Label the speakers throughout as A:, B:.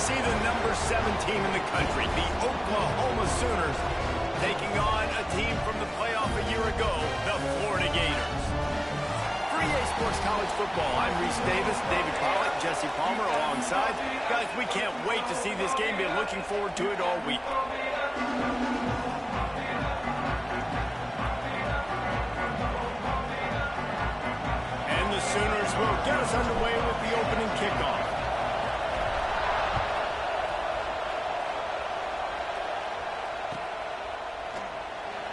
A: see the number 7 team in the country, the Oklahoma Sooners, taking on a team from the playoff a year ago, the Florida Gators. For EA Sports College Football, I'm Reese Davis, David Pollock, Jesse Palmer alongside. Guys, we can't wait to see this game. Been looking forward to it all week. And the Sooners will get us underway with the opening kickoff.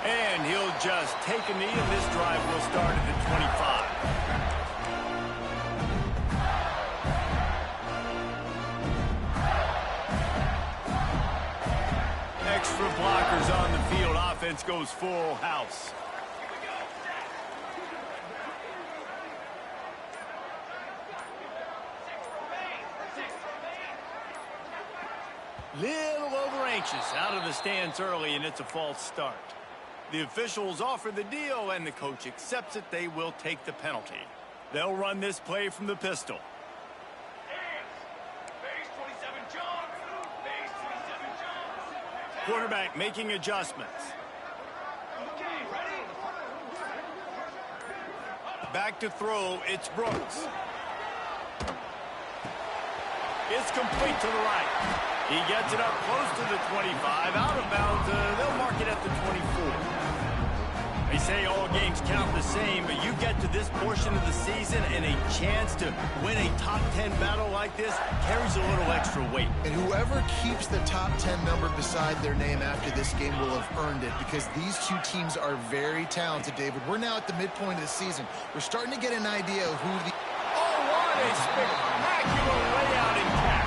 A: And he'll just take a knee, and this drive will start at the 25. Extra blockers on the field. Offense goes full house. Little over anxious out of the stands early, and it's a false start. The officials offer the deal, and the coach accepts it. They will take the penalty. They'll run this play from the pistol. Quarterback making adjustments. Back to throw, it's Brooks. It's complete to the right. He gets it up close to the 25, out of bounds. They'll mark it at the 24. They say all games count the same, but you get to this portion of the season and a chance to win a top 10 battle like this carries a little extra weight.
B: And whoever keeps the top 10 number beside their name after this game will have earned it, because these two teams are very talented, David. We're now at the midpoint of the season. We're starting to get an idea of who the...
A: Oh, what a spectacular layout and catch.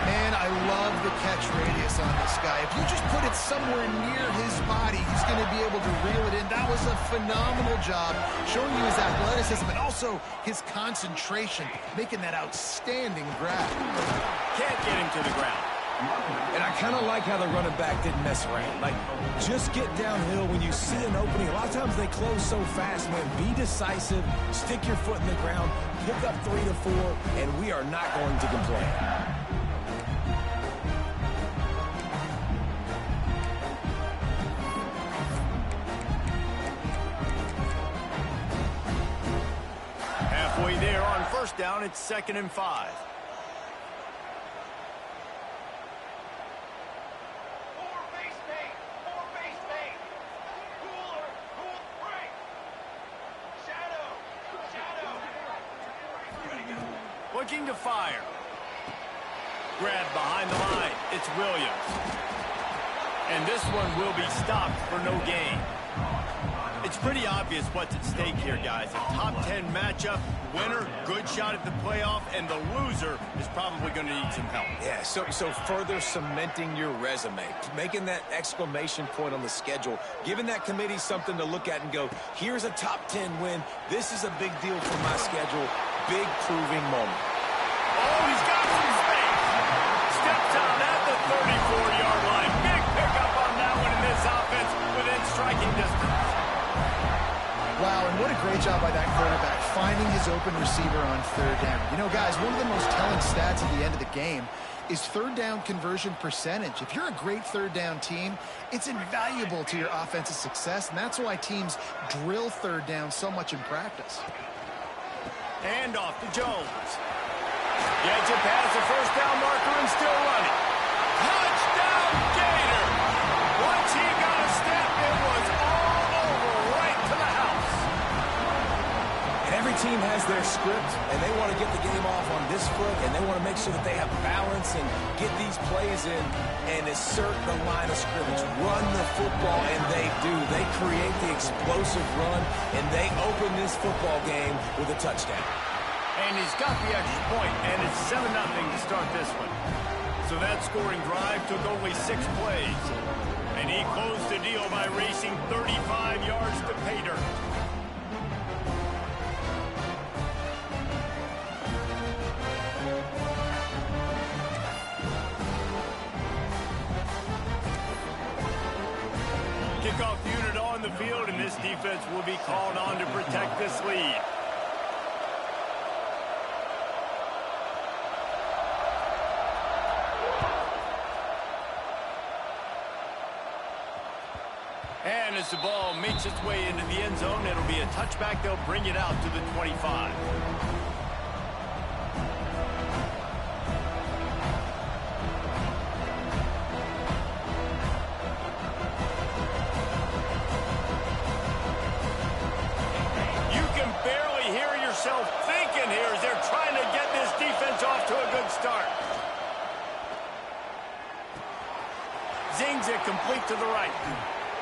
B: Man, I love the catch radius on this guy. If you just put it somewhere near his body, he's going to be able to reel it in. That was a phenomenal job, showing you his athleticism and also his concentration, making that outstanding grab.
A: Can't get him to the ground.
C: And I kind of like how the running back didn't mess around. Like, just get downhill when you see an opening. A lot of times they close so fast, man. Be decisive, stick your foot in the ground, pick up 3 to 4, and we are not going to complain.
A: Halfway there on first down, it's 2nd and 5. Looking to fire. Grab behind the line. It's Williams. And this one will be stopped for no gain. It's pretty obvious what's at stake here, guys. A top 10 matchup, winner, good shot at the playoff, and the loser is probably going to need some help.
C: Yeah, so further cementing your resume, making that exclamation point on the schedule, giving that committee something to look at and go, here's a top 10 win. This is a big deal for my schedule. Big proving moment.
A: Oh, he's got some space. Steps out at the 34-yard line. Big pickup on that one in this offense within striking distance.
B: Wow, and what a great job by that quarterback, finding his open receiver on 3rd down. You know, guys, one of the most telling stats at the end of the game is 3rd down conversion percentage. If you're a great 3rd down team, it's invaluable to your offensive success, and that's why teams drill 3rd down so much in practice.
A: Hand off to Jones. Gets it past the 1st down marker and still running. Touchdown, Gator! Once he got a step, it was all over, right to the house.
C: And every team has their script, and they want to get the game off on this foot, and they want to make sure that they have balance and get these plays in and assert the line of scrimmage. Run the football, and they do. They create the explosive run, and they open this football game with a touchdown.
A: And he's got the extra point, and it's 7-0 to start this one. So that scoring drive took only 6 plays. And he closed the deal by racing 35 yards to pay dirt. Kickoff unit on the field, and this defense will be called on to protect this lead. And as the ball makes its way into the end zone, it'll be a touchback. They'll bring it out to the 25. You can barely hear yourself thinking here as they're trying to get this defense off to a good start. Zings it complete to the right.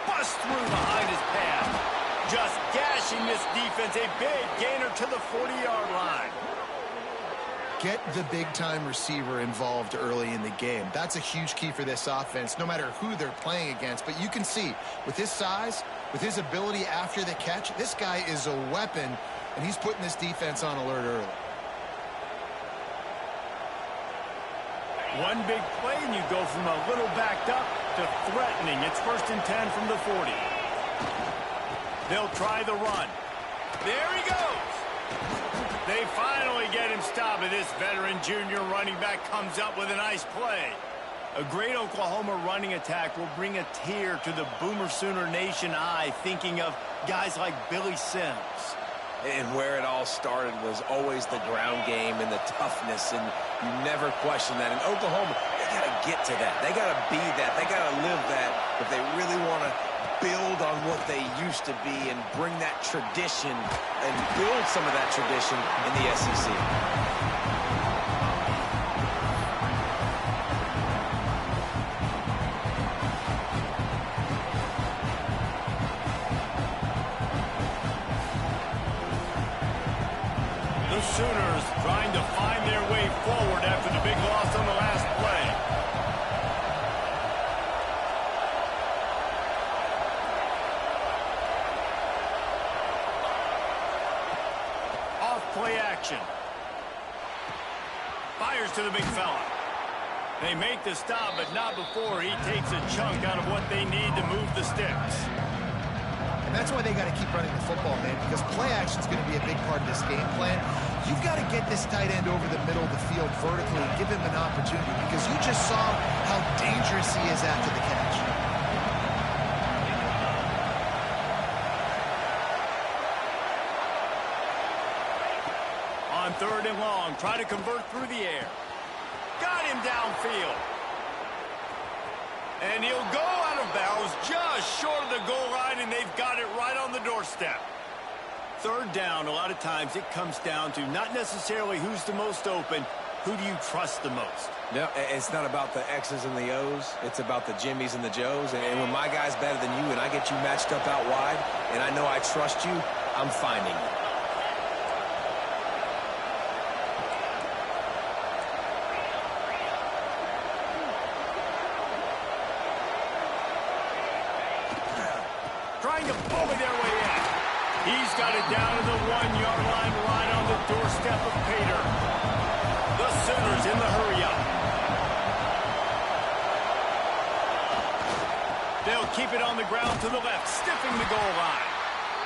A: Bust through behind his pass. Just gashing this defense. A big gainer to the 40-yard line.
B: Get the big-time receiver involved early in the game. That's a huge key for this offense, no matter who they're playing against. But you can see, with his size, with his ability after the catch, this guy is a weapon, and he's putting this defense on alert early.
A: One big play, and you go from a little backed up to threatening. It's 1st and 10 from the 40. They'll try the run. There he goes. They finally get him stopped, and this veteran junior running back comes up with a nice play. A great Oklahoma running attack will bring a tear to the Boomer Sooner Nation eye, thinking of guys like Billy Sims.
C: And where it all started was always the ground game and the toughness, and you never question that. In Oklahoma, they got to get to that. They got to be that. They got to live that if they really want to build on what they used to be and bring that tradition and build some of that tradition in the SEC.
A: Sooners trying to find their way forward after the big loss on the last play. Off play action. Fires to the big fella. They make the stop, but not before he takes a chunk out of what they need to move the sticks.
B: And that's why they got to keep running the football, man, because play action is going to be a big part of this game plan. You've got to get this tight end over the middle of the field vertically and give him an opportunity, because you just saw how dangerous he is after the catch.
A: On 3rd and long, try to convert through the air. Got him downfield. And he'll go out of bounds just short of the goal line, and they've got it right on the doorstep. 3rd down, a lot of times it comes down to not necessarily who's the most open, who do you trust the most?
C: No, it's not about the X's and the O's. It's about the Jimmys and the Joes. And when my guy's better than you and I get you matched up out wide, and I know I trust you, I'm finding you.
A: Trying to bully their way in. He's got it down to the 1-yard line, right on the doorstep of Pater. The Sooners in the hurry-up. They'll keep it on the ground to the left, stiffing the goal line.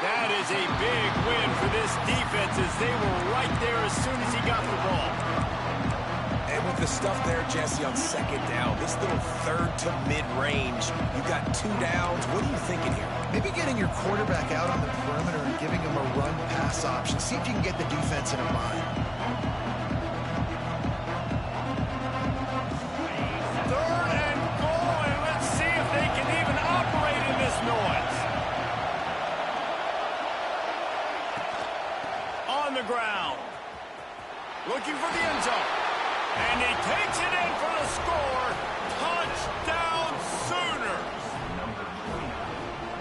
A: That is a big win for this defense, as they were right there as soon as he got the ball.
C: And with the stuff there, Jesse, on 2nd down, this little 3rd to mid-range, you've got 2 downs. What are you thinking here?
B: Maybe getting your quarterback out on the perimeter and giving him a run-pass option. See if you can get the defense in a bind.
A: 3rd and goal, and let's see if they can even operate in this noise. On the ground. Looking for the end zone. And he takes it in for the score. Touchdown, Sooners.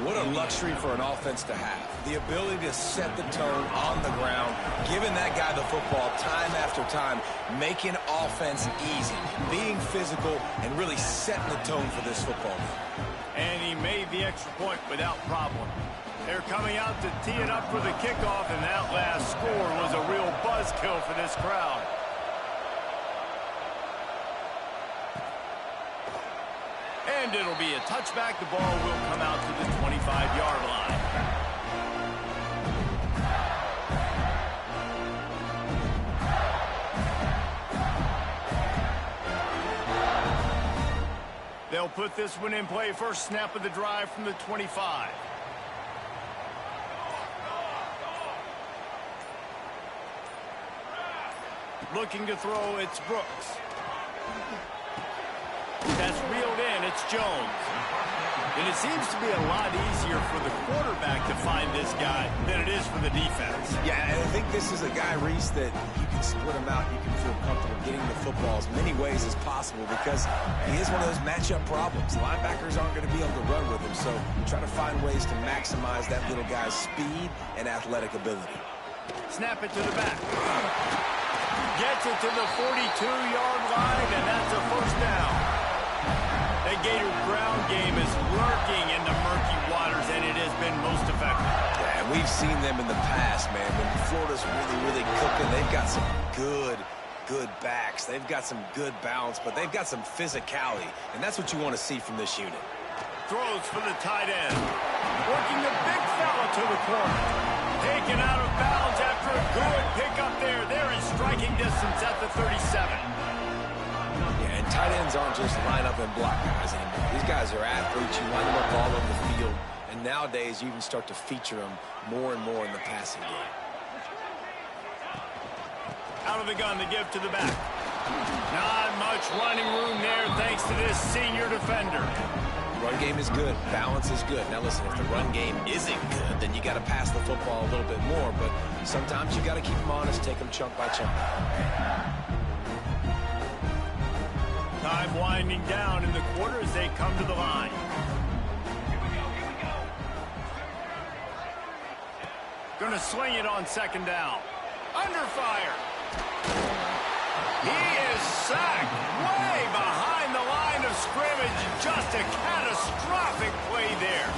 C: What a luxury for an offense to have. The ability to set the tone on the ground, giving that guy the football time after time, making offense easy, being physical, and really setting the tone for this football game.
A: And he made the extra point without problem. They're coming out to tee it up for the kickoff, and that last score was a real buzzkill for this crowd. And it'll be a touchback. The ball will come out to the 25-yard line. They'll put this one in play. First snap of the drive from the 25. Looking to throw, it's Brooks. That's reeled in, it's Jones. And it seems to be a lot easier for the quarterback to find this guy than it is for the defense.
C: Yeah, and I think this is a guy, Reese, that you can split him out. You can feel comfortable getting the football as many ways as possible because he is one of those matchup problems. Linebackers aren't going to be able to run with him, so try to find ways to maximize that little guy's speed and athletic ability.
A: Snap it to the back. Gets it to the 42-yard line, and that's a first down. That Gator ground game is lurking in the murky waters, and it has been most effective.
C: Yeah, and we've seen them in the past, man. When Florida's really cooking, they've got some good backs. They've got some good balance, but they've got some physicality, and that's what you want to see from this unit.
A: Throws for the tight end. Working the big fella to the corner. Taken out of bounds after a good pickup there. They're in striking distance at the 37.
C: Yeah, and tight ends aren't just line up and block guys anymore. These guys are athletes. You line them up all over the field. And nowadays, you even start to feature them more and more in the passing game.
A: Out of the gun to give to the back. Not much running room there thanks to this senior defender.
C: Run game is good. Balance is good. Now listen, if the run game isn't good, then you got to pass the football a little bit more. But sometimes you got to keep them honest, take them chunk by chunk.
A: Time winding down in the quarter as they come to the line. Gonna sling it on second down. Under fire. He is sacked way behind the line of scrimmage. Just a catastrophic play there.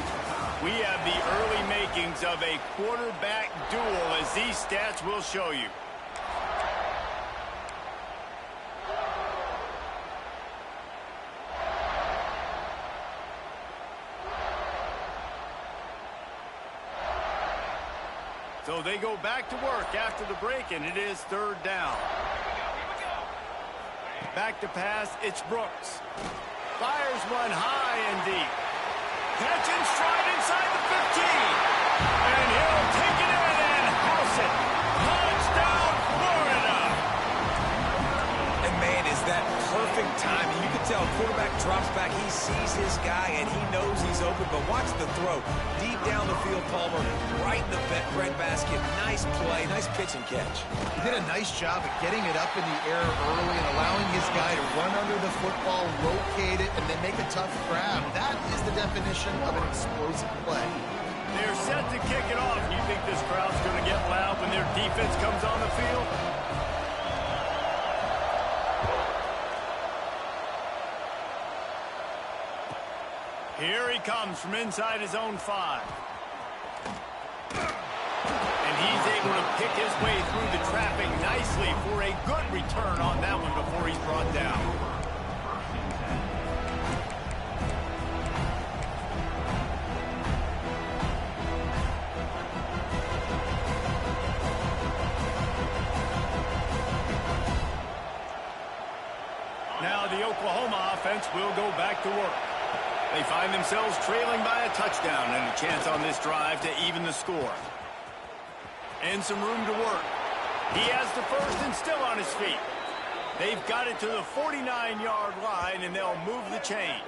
A: We have the early makings of a quarterback duel, as these stats will show you. So they go back to work after the break, and it is third down. Back to pass, it's Brooks. Fires one high and deep. Catch and stride inside the 15. And he'll take it in and house it. Touchdown, Florida!
C: And man, is that perfect timing. You can tell quarterback drops back. He sees his guy, and he knows he's open. But watch the throw. Deep down the field, Palmer, right in the breadbasket. Nice play, nice pitch and catch.
B: He did a nice job of getting it up in the air early and allowing his guy to run under the football, locate it, and then make a tough grab. That is the definition of an explosive play.
A: They're set to kick it off. You think this crowd's going to get loud when their defense comes on the field? Here he comes from inside his own 5. And he's able to pick his way through the traffic nicely for a good return on that one before he's brought down. Now the Oklahoma offense will go back to work. They find themselves trailing by a touchdown and a chance on this drive to even the score. And some room to work. He has the first and still on his feet. They've got it to the 49-yard line, and they'll move the chains.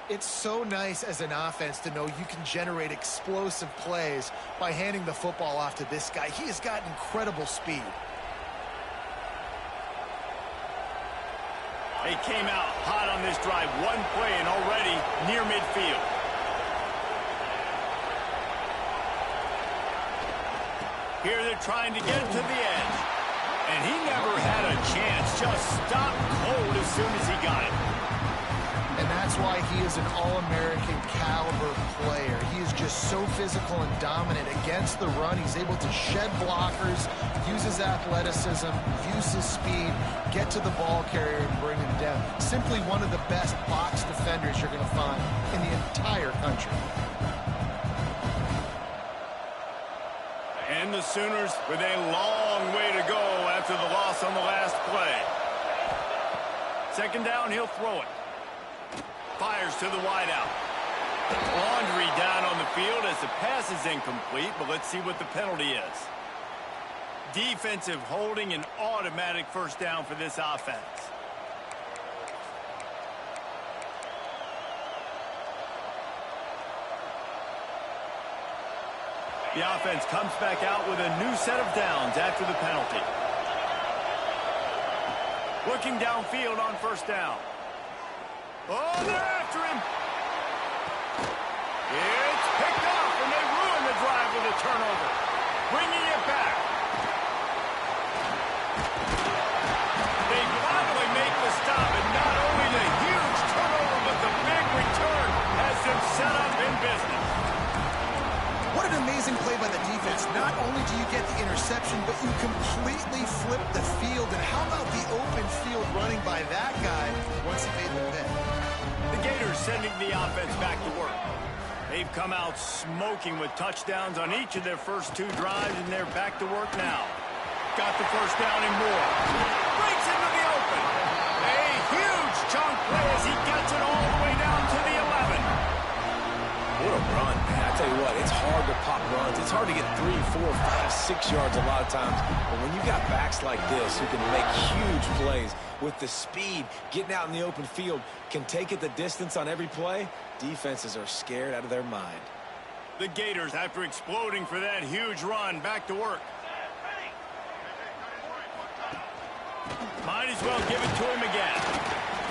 B: It's so nice as an offense to know you can generate explosive plays by handing the football off to this guy. He has got incredible speed.
A: They came out hot on this drive. One play and already near midfield. Here they're trying to get it to the edge. And he never had a chance. Just stopped cold as soon as he got it.
B: And that's why he is an All-American caliber player. He is just so physical and dominant against the run. He's able to shed blockers, use his athleticism, use his speed, get to the ball carrier and bring him down. Simply one of the best box defenders you're going to find in the entire country.
A: And the Sooners with a long way to go after the loss on the last play. Second down, he'll throw it. Fires to the wideout. Laundry down on the field as the pass is incomplete, but let's see what the penalty is. Defensive holding, an automatic first down for this offense. The offense comes back out with a new set of downs after the penalty. Looking downfield on first down. Oh, they're after him. It's picked off, and they ruin the drive with a turnover. Bringing it back. They finally make the stop, and not only the huge turnover, but the big return has them set up in business.
B: What an amazing play by the defense. Not only do you get the interception, but you completely flip the field. And how about the open field running by that guy once he made the pick?
A: The Gators sending the offense back to work. They've come out smoking with touchdowns on each of their first two drives, and they're back to work now. Got the first down and more. Breaks into the open. A huge chunk play as he gets it all the way down to the 11.
C: What a run, man. I tell you what, it's hard to pop runs. It's hard to get 3, 4, 5, 6 yards a lot of times. But when you got backs like this who can make huge plays with the speed, getting out in the open field, can take it the distance on every play, defenses are scared out of their mind.
A: The Gators, after exploding for that huge run, back to work. Might as well give it to him again.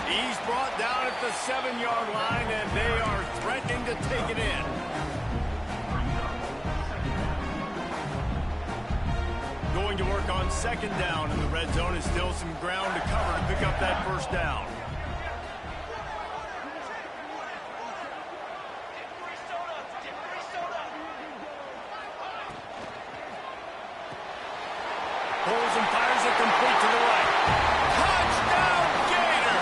A: He's brought down at the 7-yard line, and they are threatening to take it in. Going to work on second down in the red zone is still some ground to cover to pick up that first down. Pulls and fires it complete to the right. Touchdown, Gator!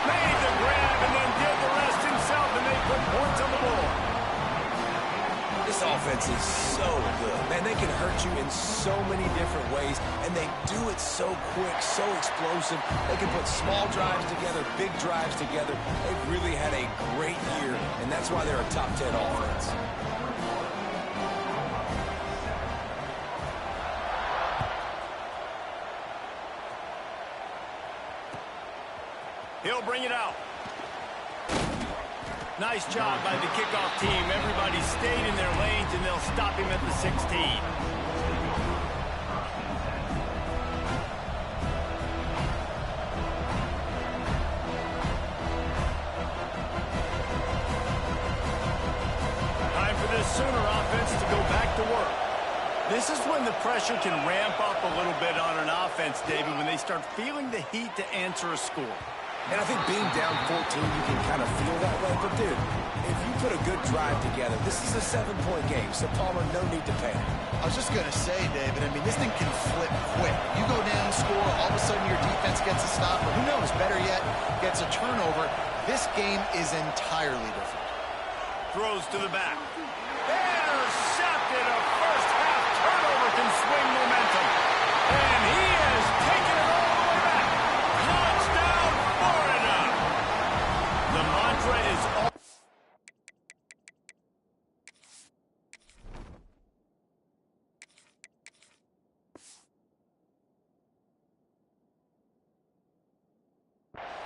A: Made the grab and then did the rest himself, and they put points on the board.
C: This offense is so good. Man, they can hurt you in so many different ways, and they do it so quick, so explosive. They can put small drives together, big drives together. They've really had a great year, and that's why they're a top 10 offense.
A: He'll bring it out. Nice job by the kickoff team. Everybody stayed in their lanes, and they'll stop him at the 16. Time for this Sooner offense to go back to work. This is when the pressure can ramp up a little bit on an offense, David, when they start feeling the heat to answer a score.
C: And I think being down 14, you can kind of feel that way. But, dude, if you put a good drive together, this is a 7-point game. So, Palmer, no need to panic.
B: I was just going to say, David, I mean, this thing can flip quick. You go down, score, all of a sudden your defense gets a stop, or who knows, better yet, gets a turnover. This game is entirely different.
A: Throws to the back. Intercepted. A first-half turnover can swing momentum. And he has taken it all the way back. Touchdown, Florida. The mantra is all.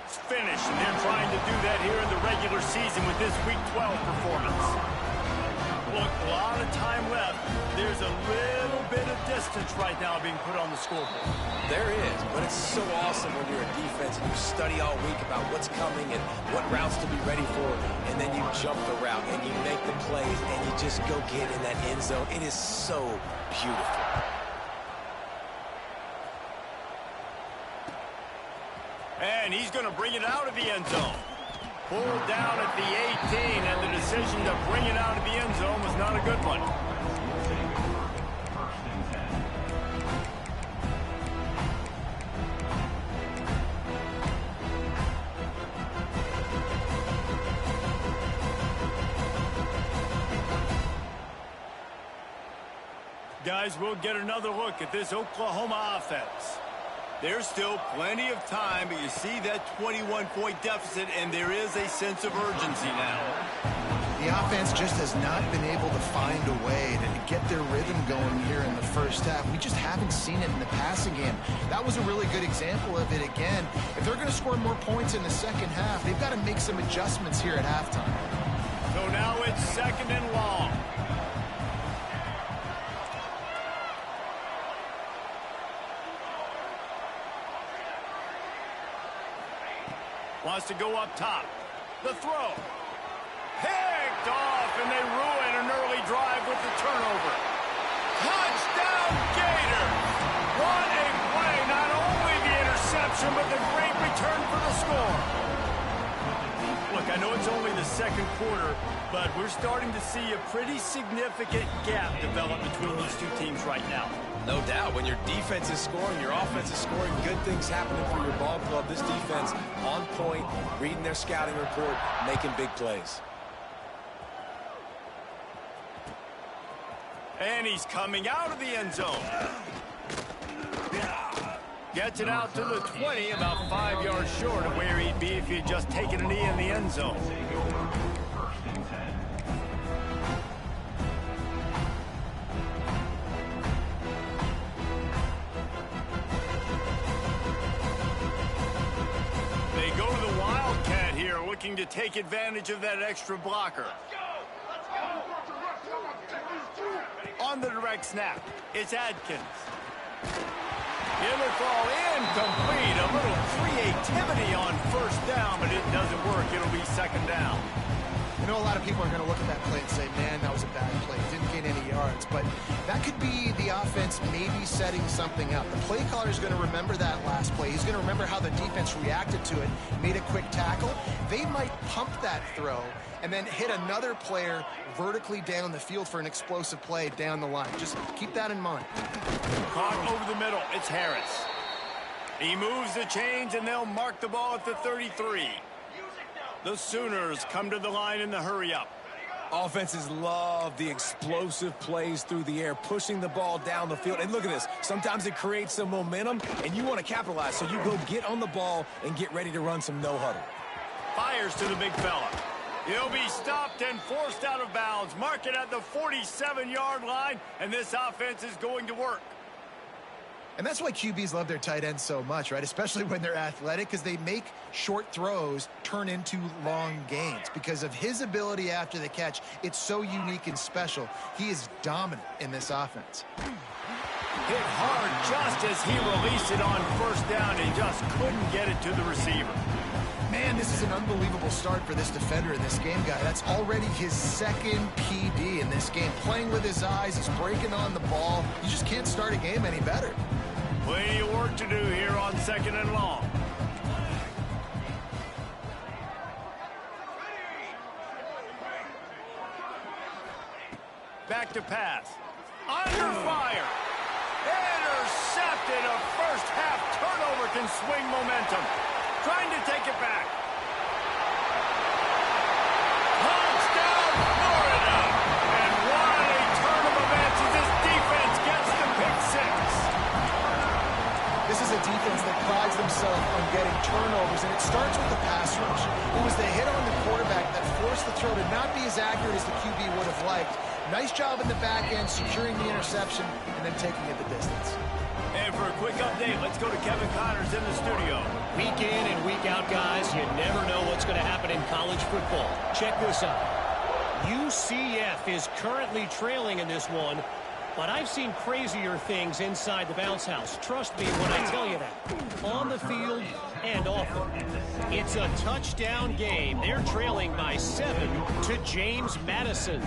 A: It's finished, and they're trying to do that here in the regular season with this Week 12 performance. Look, a lot of time left. There's a little bit of distance right now being put on the scoreboard.
C: There is, but it's so awesome when you're a defense and you study all week about what's coming and what routes to be ready for, and then you jump the route and you make the plays and you just go get in that end zone. It is so beautiful.
A: And he's going to bring it out of the end zone. Pulled down at the 18, and the decision to bring it out of the end zone was not a good one. Guys, we'll get another look at this Oklahoma offense. There's still plenty of time, but you see that 21-point deficit, and there is a sense of urgency now.
B: The offense just has not been able to find a way to get their rhythm going here in the first half. We just haven't seen it in the passing game. That was a really good example of it again. If they're going to score more points in the second half, they've got to make some adjustments here at halftime.
A: So now it's 2nd and long. Wants to go up top. The throw. Picked off, and they ruin an early drive with the turnover. Touchdown Gators! What a play! Not only the interception, but the great return for the score. Look, I know it's only the second quarter, but we're starting to see a pretty significant gap develop between these two teams right now.
C: No doubt. When your defense is scoring, your offense is scoring, good things happening for your ball club. This defense on point, reading their scouting report, making big plays.
A: And he's coming out of the end zone. Gets it out to the 20, about 5 yards short of where he'd be if he had just taken a knee in the end zone. They go to the Wildcat here, looking to take advantage of that extra blocker. On the direct snap, it's Adkins. It'll fall incomplete. A little creativity on first down, but it doesn't work. It'll be 2nd down.
B: I know a lot of people are going to look at that play and say, man, that was a bad play. Didn't gain any yards. But that could be the offense maybe setting something up. The play caller is going to remember that last play. He's going to remember how the defense reacted to it, made a quick tackle. They might pump that throw and then hit another player vertically down the field for an explosive play down the line. Just keep that in mind.
A: Caught over the middle. It's Harris. He moves the chains, and they'll mark the ball at the 33. The Sooners come to the line in the hurry-up.
C: Offenses love the explosive plays through the air, pushing the ball down the field. And look at this. Sometimes it creates some momentum, and you want to capitalize. So you go get on the ball and get ready to run some no-huddle.
A: Fires to the big fella. He'll be stopped and forced out of bounds. Mark it at the 47-yard line, and this offense is going to work.
B: And that's why QBs love their tight ends so much, right? Especially when they're athletic, because they make short throws turn into long gains. Because of his ability after the catch, it's so unique and special. He is dominant in this offense.
A: Hit hard just as he released it on first down and just couldn't get it to the receiver.
B: Man, this is an unbelievable start for this defender in this game, guy. That's already his 2nd PB in this game. Playing with his eyes, he's breaking on the ball. You just can't start a game any better.
A: Plenty of work to do here on 2nd and long. Back to pass. Under fire. Intercepted. A first half turnover can swing momentum. Trying to take it back. Touchdown, Florida. And what a turn of events as this defense gets the pick 6.
B: This is a defense that prides themselves on getting turnovers, and it starts with the pass rush. It was the hit on the quarterback that forced the throw to not be as accurate as the QB would have liked. Nice job in the back end, securing the interception, and then taking it the distance.
A: And for a quick update, let's go to Kevin Connors in the studio.
D: Week in and week out, guys, you never know what's going to happen in college football. Check this out. UCF is currently trailing in this one, but I've seen crazier things inside the bounce house. Trust me when I tell you that. On the field and off it. It's a touchdown game. They're trailing by 7 to James Madison.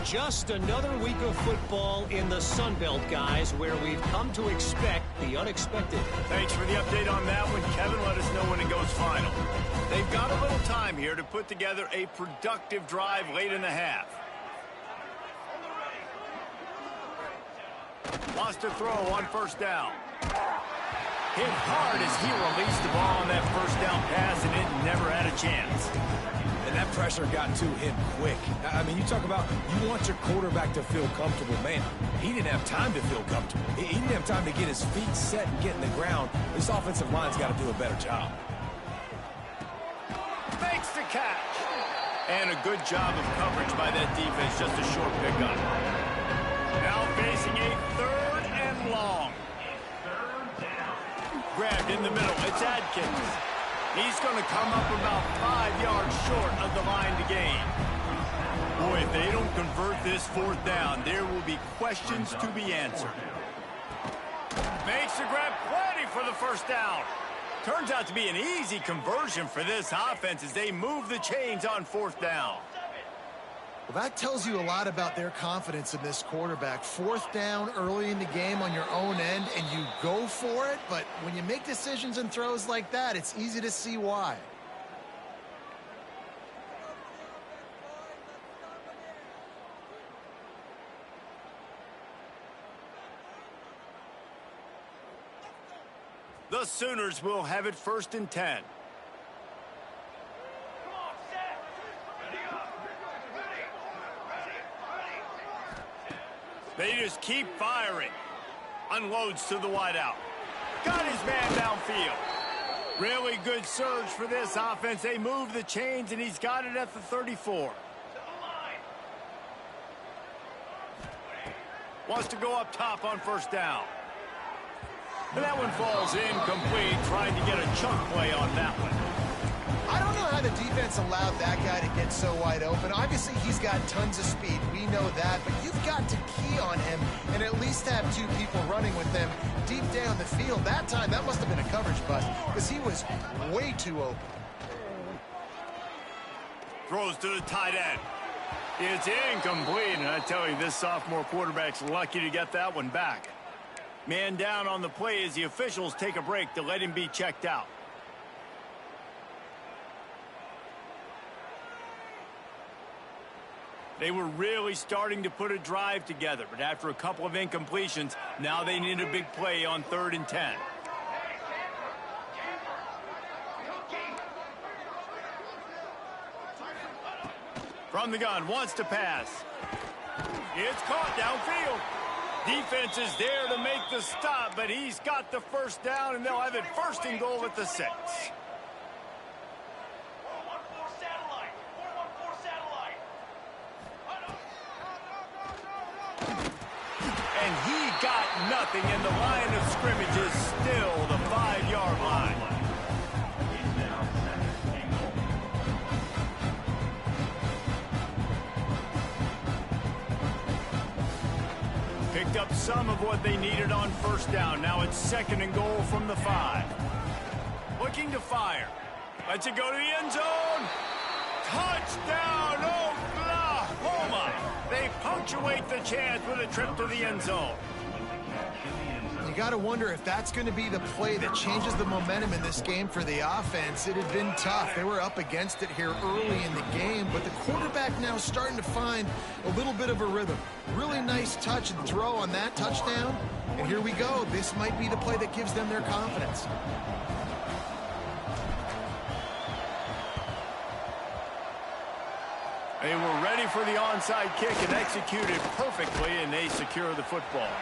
D: Just another week of football in the Sun Belt, guys, where we've come to expect the unexpected.
A: Thanks for the update on that one, Kevin. Let us know when it goes final. They've got a little time here to put together a productive drive late in the half. Lost a throw on first down. Hit hard as he released the ball on that first down pass, and it never had a chance.
C: And that pressure got to him quick. I mean, you talk about you want your quarterback to feel comfortable. Man, he didn't have time to feel comfortable. He didn't have time to get his feet set and get in the ground. This offensive line's got to do a better job.
A: Makes the catch. And a good job of coverage by that defense, just a short pickup. Now facing a 3rd and long. Grabbed in the middle, it's Adkins. He's going to come up about 5 yards short of the line to gain. Boy, if they don't convert this 4th down, there will be questions to be answered. Makes the grab, plenty for the 1st down. Turns out to be an easy conversion for this offense as they move the chains on 4th down.
B: Well, that tells you a lot about their confidence in this quarterback. 4th down early in the game on your own end, and you go for it. But when you make decisions and throws like that, it's easy to see why.
A: The Sooners will have it 1st and 10. They just keep firing. Unloads to the wideout. Got his man downfield. Really good surge for this offense. They move the chains, and he's got it at the 34. Wants to go up top on 1st down. And that one falls incomplete, trying to get a chunk play on that one.
B: I don't know how the defense allowed that guy to get so wide open. Obviously, he's got tons of speed. We know that, but you've got to key on him and at least have 2 people running with him deep down the field. That time, that must have been a coverage bust because he was way too open.
A: Throws to the tight end. It's incomplete, and I tell you, this sophomore quarterback's lucky to get that one back. Man down on the play as the officials take a break to let him be checked out. They were really starting to put a drive together, but after a couple of incompletions, now they need a big play on 3rd and 10. From the gun, wants to pass. It's caught downfield. Defense is there to make the stop, but he's got the 1st down, and they'll have it 1st and goal at the 6. And he got nothing, and the line of scrimmage is still the 5-yard line. Picked up some of what they needed on 1st down. Now it's 2nd and goal from the 5. Looking to fire. Lets it go to the end zone. Touchdown, Oklahoma! They punctuate the chance with a trip to the end zone.
B: You got to wonder if that's going to be the play that changes the momentum in this game for the offense. It had been tough. They were up against it here early in the game, but the quarterback now starting to find a little bit of a rhythm. Really nice touch and throw on that touchdown. And here we go. This might be the play that gives them their confidence.
A: They were ready for the onside kick and executed perfectly, and they secure the football.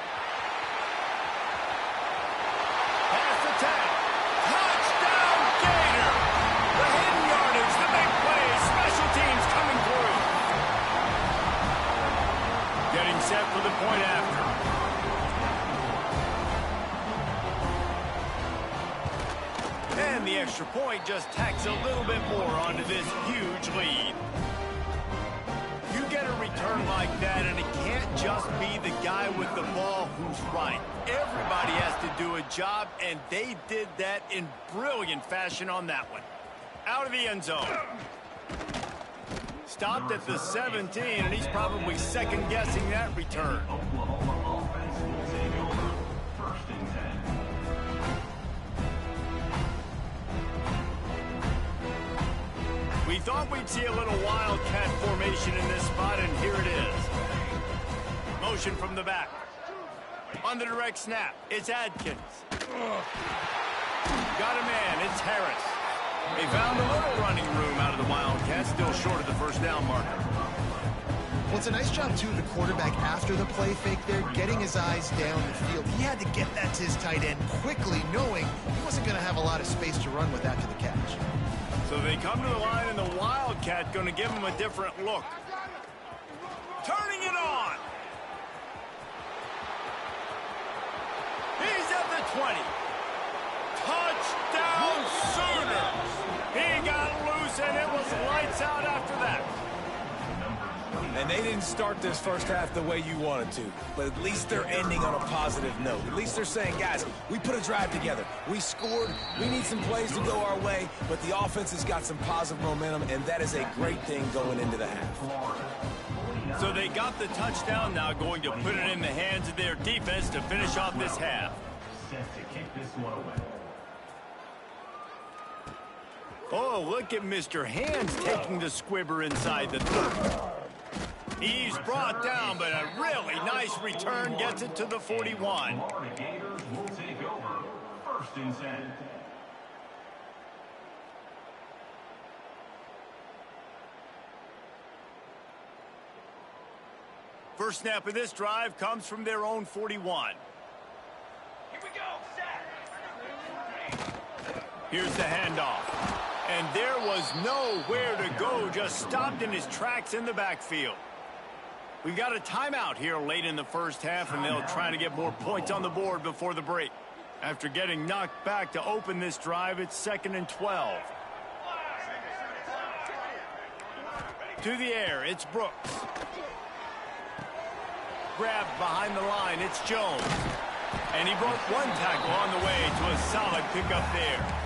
A: Pass attack. Touchdown, Gator! The hidden yardage, the big play, special teams coming through. Getting set for the point after. And the extra point just tacks a little bit more onto this huge lead. You get a return like that, and it can't just be the guy with the ball who's right. Everybody has to do a job, and they did that in brilliant fashion on that one. Out of the end zone. Stopped at the 17, and he's probably second-guessing that return. We thought we'd see a little wildcat formation in this spot, and here it is. Motion from the back. On the direct snap, it's Adkins. Got a man, it's Harris. They found a little running room out of the Wildcats, still short of the 1st down marker.
B: Well, it's a nice job, too, the quarterback after the play fake there, getting his eyes down the field. He had to get that to his tight end quickly, knowing he wasn't going to have a lot of space to run with after the catch.
A: So they come to the line, and the Wildcat going to give them a different look. Turning it on. He's at the 20. Touchdown Sooners. He got loose, and it was lights out after that.
C: And they didn't start this first half the way you wanted to, but at least they're ending on a positive note. At least they're saying, guys, we put a drive together. We scored. We need some plays to go our way, but the offense has got some positive momentum, and that is a great thing going into the half.
A: So they got the touchdown, now going to put it in the hands of their defense to finish off this half. Oh, look at Mr. Hands taking the squibber inside the 30. He's brought down, but a really nice return gets it to the 41. First snap of this drive comes from their own 41. Here we go. Here's the handoff. And there was nowhere to go, just stopped in his tracks in the backfield. We've got a timeout here late in the first half, and they'll try to get more points on the board before the break. After getting knocked back to open this drive, it's 2nd and 12. To the air, it's Brooks. Grabbed behind the line, it's Jones. And he broke one tackle on the way to a solid pickup there.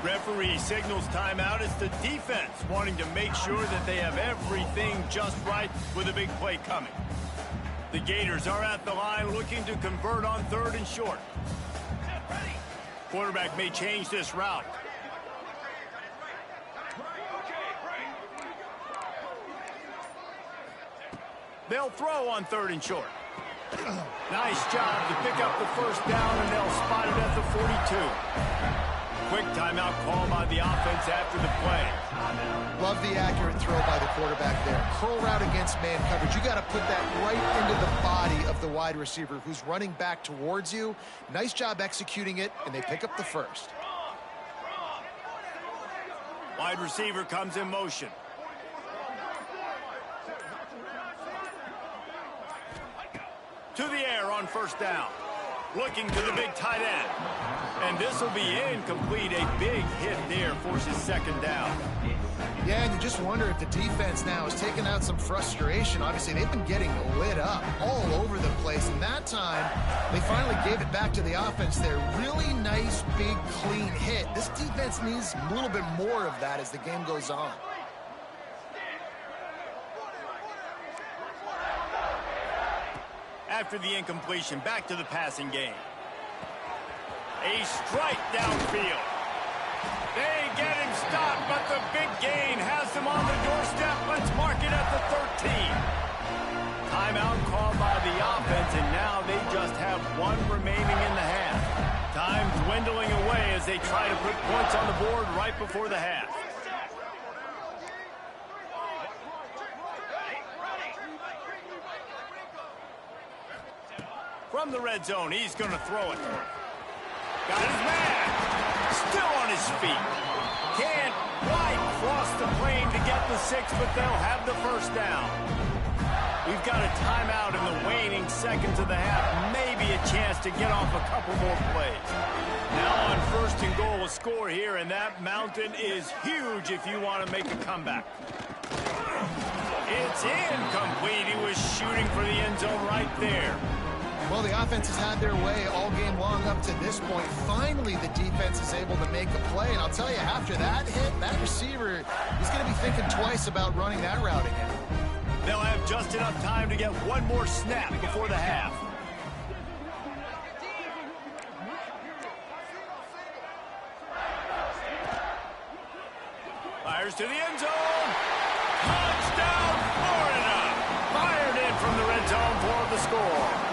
A: Referee signals timeout. It's the defense wanting to make sure that they have everything just right with a big play coming. The Gators are at the line looking to convert on 3rd and short. Quarterback may change this route. They'll throw on 3rd and short. Nice job to pick up the first down, and they'll spot it at the 42. Quick timeout call by the offense after the play.
B: Love the accurate throw by the quarterback there. Curl route against man coverage. You got to put that right into the body of the wide receiver who's running back towards you. Nice job executing it, and they pick up the first.
A: Wide receiver comes in motion. To the air on first down. Looking to the big tight end. And this will be incomplete. A big hit there forces 2nd down.
B: Yeah, and you just wonder if the defense now is taking out some frustration. Obviously, they've been getting lit up all over the place. And that time, they finally gave it back to the offense there. Really nice, big, clean hit. This defense needs a little bit more of that as the game goes on.
A: After the incompletion, back to the passing game. A strike downfield. They get him stopped, but the big gain has them on the doorstep. Let's mark it at the 13. Timeout called by the offense, and now they just have one remaining in the half. Time dwindling away as they try to put points on the board right before the half. From the red zone, he's going to throw it. Got his man. Still on his feet. Can't quite cross the plane to get the 6, but they'll have the first down. We've got a timeout in the waning seconds of the half. Maybe a chance to get off a couple more plays. Now on 1st and goal, a score here, and that mountain is huge if you want to make a comeback. It's incomplete. He was shooting for the end zone right there.
B: Well, the offense has had their way all game long up to this point. Finally, the defense is able to make a play. And I'll tell you, after that hit, that receiver, he's going to be thinking twice about running that route again.
A: They'll have just enough time to get one more snap before the half. Fires to the end zone. Touchdown, Florida. Fired in from the red zone for the score.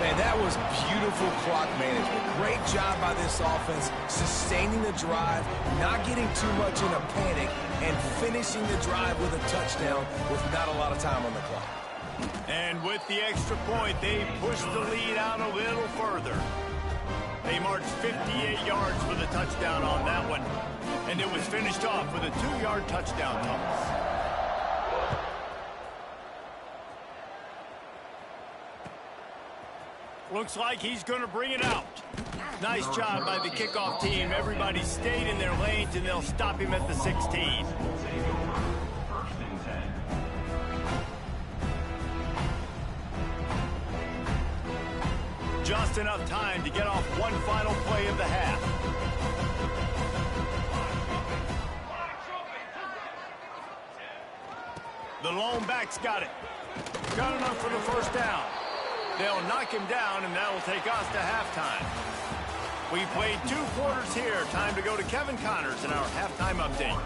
C: Man, that was beautiful clock management. Great job by this offense, sustaining the drive, not getting too much in a panic, and finishing the drive with a touchdown with not a lot of time on the clock.
A: And with the extra point, they pushed the lead out a little further. They marched 58 yards for the touchdown on that one. And it was finished off with a 2-yard touchdown toss. Looks like he's going to bring it out. Nice job by the kickoff team. Everybody stayed in their lanes, and they'll stop him at the 16. Just enough time to get off one final play of the half. The lone back's got it. Got enough for the first down. They'll knock him down, and that'll take us to halftime. We played 2 quarters here. Time to go to Kevin Connors in our halftime update.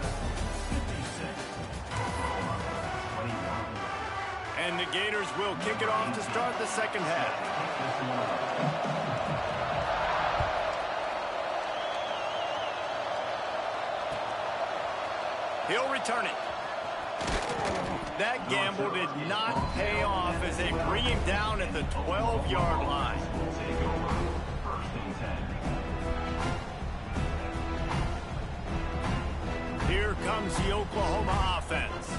A: And the Gators will kick it off to start the second half. He'll return it. That gamble did not pay off as they bring him down at the 12-yard line. Here comes the Oklahoma offense.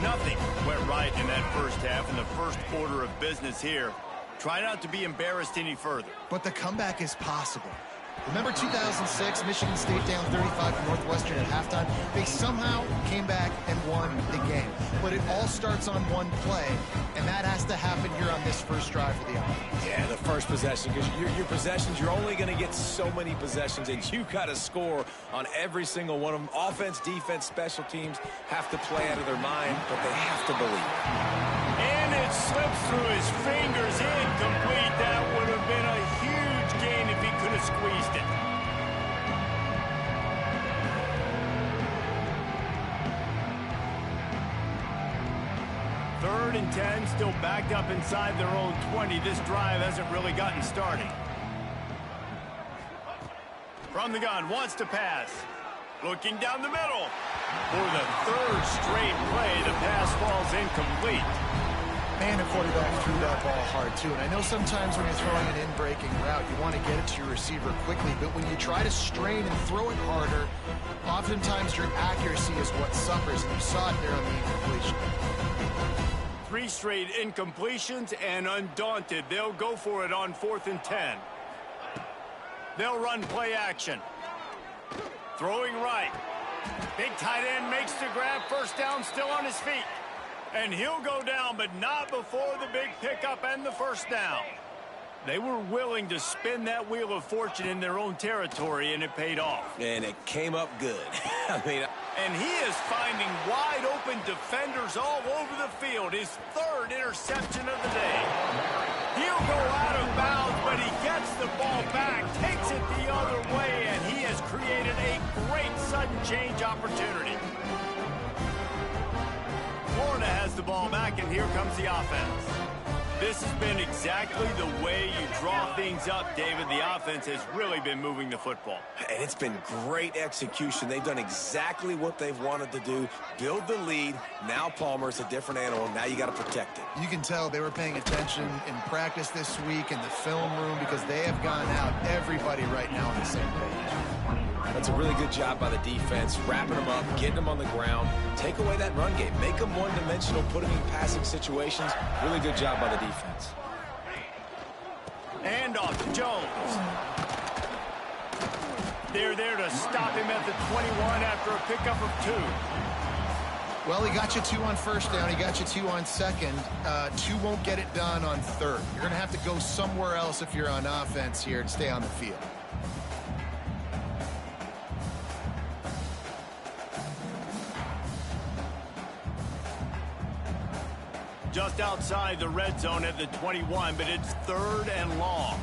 A: Nothing went right in that first half in the first order of business here. Try not to be embarrassed any further.
B: But the comeback is possible. Remember 2006, Michigan State down 35 to Northwestern at halftime? They somehow came back and won the game. But it all starts on one play, and that has to happen here on this first drive for the offense.
C: Yeah, the first possession, because your possessions, you're only going to get so many possessions, and you got to score on every single one of them. Offense, defense, special teams have to play out of their mind, but they have to believe.
A: And it slips through his fingers, incomplete. That would have been a huge gain if he could have squeezed it. Third and 10, still backed up inside their own 20. This drive hasn't really gotten started. From the gun, wants to pass. Looking down the middle. For the third straight play, the pass falls incomplete.
B: And the quarterback threw that ball hard, too. And I know sometimes when you're throwing an in-breaking route, you want to get it to your receiver quickly. But when you try to strain and throw it harder, oftentimes your accuracy is what suffers. And you saw it there on the incompletion.
A: 3 straight incompletions, and undaunted, they'll go for it on 4th and 10. They'll run play action. Throwing right. Big tight end makes the grab. First down, still on his feet. And he'll go down, but not before the big pickup and the first down. They were willing to spin that wheel of fortune in their own territory, and it paid off.
C: And it came up good.
A: And he is finding wide-open defenders all over the field. His 3rd interception of the day. He'll go out of bounds, but he gets the ball back, takes it the other way, and he has created a great sudden change opportunity. Florida has the ball back, and here comes the offense. This has been exactly the way you draw things up, David. The offense has really been moving the football.
C: And it's been great execution. They've done exactly what they've wanted to do. Build the lead. Now Palmer's a different animal. Now you got to protect it.
B: You can tell they were paying attention in practice this week in the film room because they have gone out, everybody right now on the same page.
C: That's a really good job by the defense, wrapping them up, getting them on the ground. Take away that run game. Make them one-dimensional, put them in passing situations. Really good job by the defense.
A: And off to Jones. They're there to stop him at the 21 after a pickup of 2.
B: Well, he got you 2 on first down. He got you 2 on second. 2 won't get it done on third. You're going to have to go somewhere else if you're on offense here to stay on the field.
A: Just outside the red zone at the 21, but it's 3rd and long.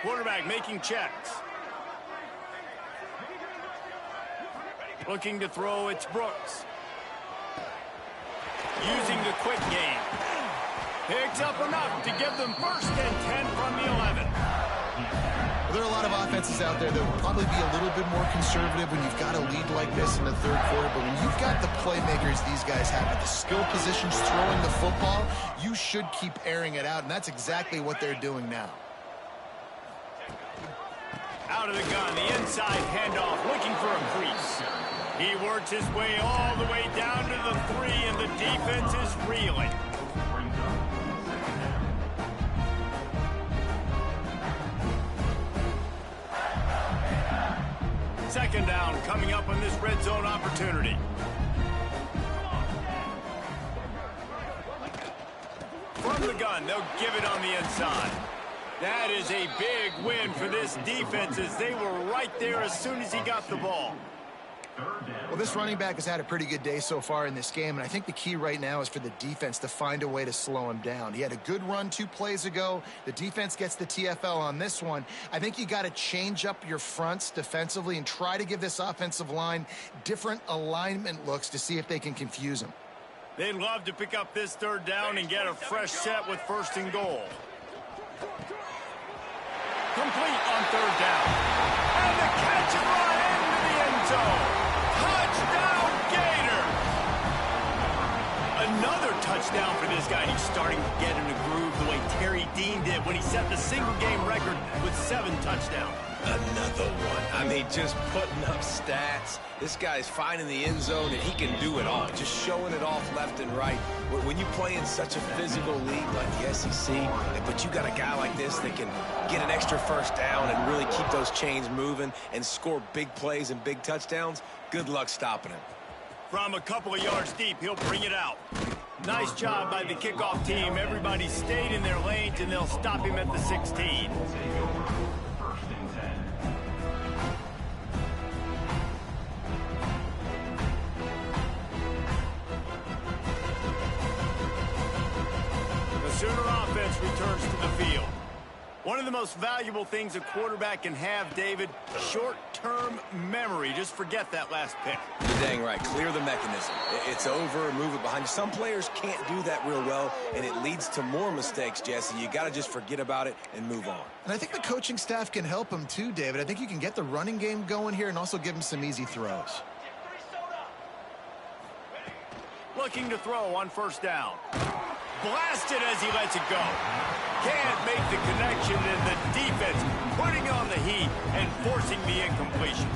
A: Quarterback making checks. Looking to throw, it's Brooks. Using the quick game. Picks up enough to give them 1st and 10 from the 11.
B: There are a lot of offenses out there that will probably be a little bit more conservative when you've got a lead like this in the 3rd quarter. But when you've got the playmakers these guys have at the skill positions throwing the football, you should keep airing it out. And that's exactly what they're doing now.
A: Out of the gun, the inside handoff, looking for a crease. He works his way all the way down to the 3, and the defense is reeling. Second down coming up on this red zone opportunity. From the gun, they'll give it on the inside. That is a big win for this defense as they were right there as soon as he got the ball.
B: Well, this running back has had a pretty good day so far in this game, and I think the key right now is for the defense to find a way to slow him down. He had a good run 2 plays ago. The defense gets the TFL on this one. I think you got to change up your fronts defensively and try to give this offensive line different alignment looks to see if they can confuse him.
A: They'd love to pick up this third down and get a fresh set with 1st and goal. Complete on 3rd down. And the catch and run into the end zone. Touchdown, Gator! Another touchdown for this guy. And he's starting to get in a groove the way Terry Dean did when he set the single-game record with 7 touchdowns.
C: Another one. I mean, just putting up stats. This guy's finding the end zone, and he can do it all. Just showing it off left and right. When you play in such a physical league like the SEC, but you got a guy like this that can get an extra 1st down and really keep those chains moving and score big plays and big touchdowns, good luck stopping him.
A: From a couple of yards deep, he'll bring it out. Nice job by the kickoff team. Everybody stayed in their lanes, and they'll stop him at the 16. Sooner offense returns to the field. One of the most valuable things a quarterback can have, David, short-term memory. Just forget that last pick.
C: You're dang right. Clear the mechanism. It's over, move it behind you. Some players can't do that real well, and it leads to more mistakes, Jesse. You got to just forget about it and move on.
B: And I think the coaching staff can help him too, David. I think you can get the running game going here and also give him some easy throws.
A: Looking to throw on 1st down. Blasted as he lets it go. Can't make the connection, and the defense putting on the heat and forcing the incompletion.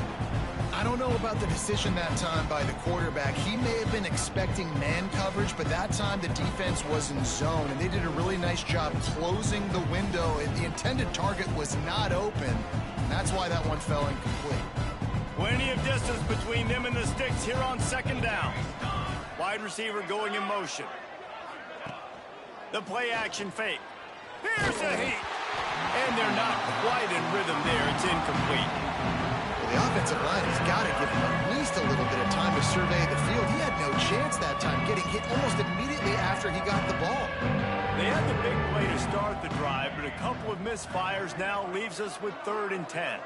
B: I don't know about the decision that time by the quarterback. He may have been expecting man coverage, but that time the defense was in zone, and they did a really nice job closing the window, and the intended target was not open. That's why that one fell incomplete.
A: Plenty of distance between them and the sticks here on 2nd down. Wide receiver going in motion. The play action fake. Here's a heat. And they're not quite in rhythm there. It's incomplete.
B: Well, the offensive line has got to give him at least a little bit of time to survey the field. He had no chance that time, getting hit almost immediately after he got the ball.
A: They had the big play to start the drive, but a couple of misfires now leaves us with 3rd and 10.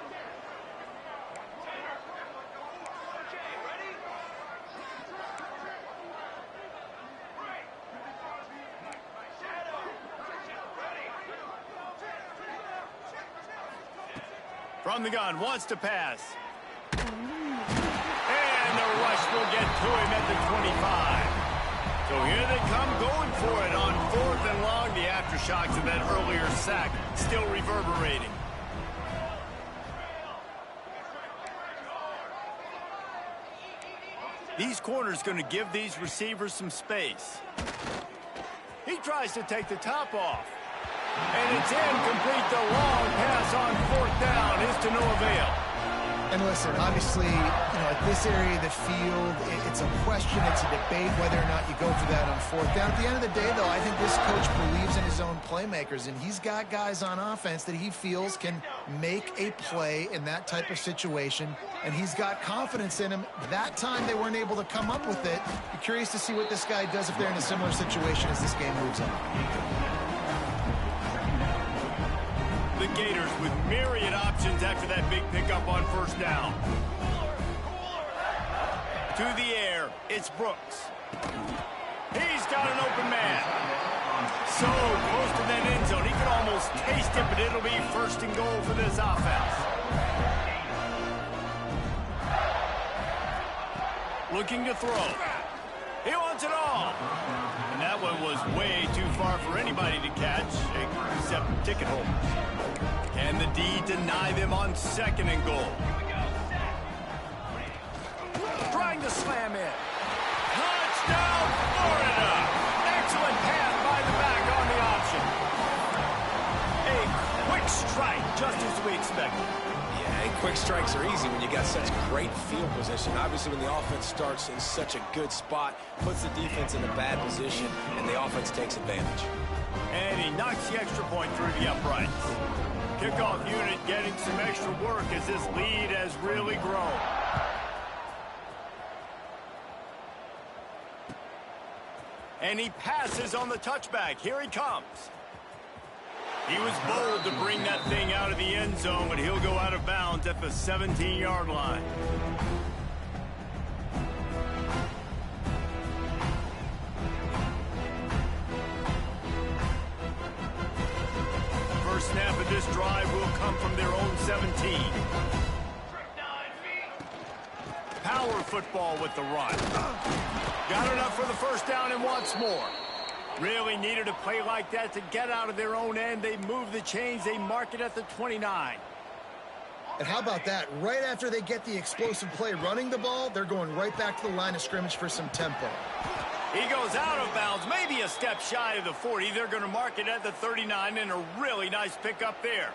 A: From the gun, wants to pass. And the rush will get to him at the 25. So here they come going for it on 4th and long. The aftershocks of that earlier sack still reverberating. These corners going to give these receivers some space. He tries to take the top off. And it's incomplete. The long pass on 4th down is to no avail.
B: And listen, obviously, at this area of the field, it's a question, it's a debate whether or not you go for that on 4th down. At the end of the day, though, I think this coach believes in his own playmakers, and he's got guys on offense that he feels can make a play in that type of situation, and he's got confidence in him. That time they weren't able to come up with it. Be curious to see what this guy does if they're in a similar situation as this game moves on.
A: The Gators with myriad options after that big pickup on 1st down. To the air, it's Brooks. He's got an open man. So close to that end zone, he could almost taste it, but it'll be 1st and goal for this offense. Looking to throw. He wants it all. And that one was way too far for anybody to catch, except ticket holders. Can the D deny them on 2nd and goal?
C: Trying to slam in.
A: Touchdown, Florida! Excellent pass by the back on the option. A quick strike, just as we expected.
C: Yeah, quick strikes are easy when you got such great field position. Obviously, when the offense starts in such a good spot, puts the defense in a bad position, and the offense takes advantage.
A: And he knocks the extra point through the uprights. Kickoff unit getting some extra work as this lead has really grown. And he passes on the touchback. Here he comes. He was bold to bring that thing out of the end zone, but he'll go out of bounds at the 17-yard line. First snap of this drive will come from their own 17. Power football with the run. Got enough for the first down and wants more. Really needed a play like that to get out of their own end. They move the chains. They mark it at the 29.
B: And how about that? Right after they get the explosive play running the ball, they're going right back to the line of scrimmage for some tempo.
A: He goes out of bounds, maybe a step shy of the 40. They're going to mark it at the 39, and a really nice pickup there.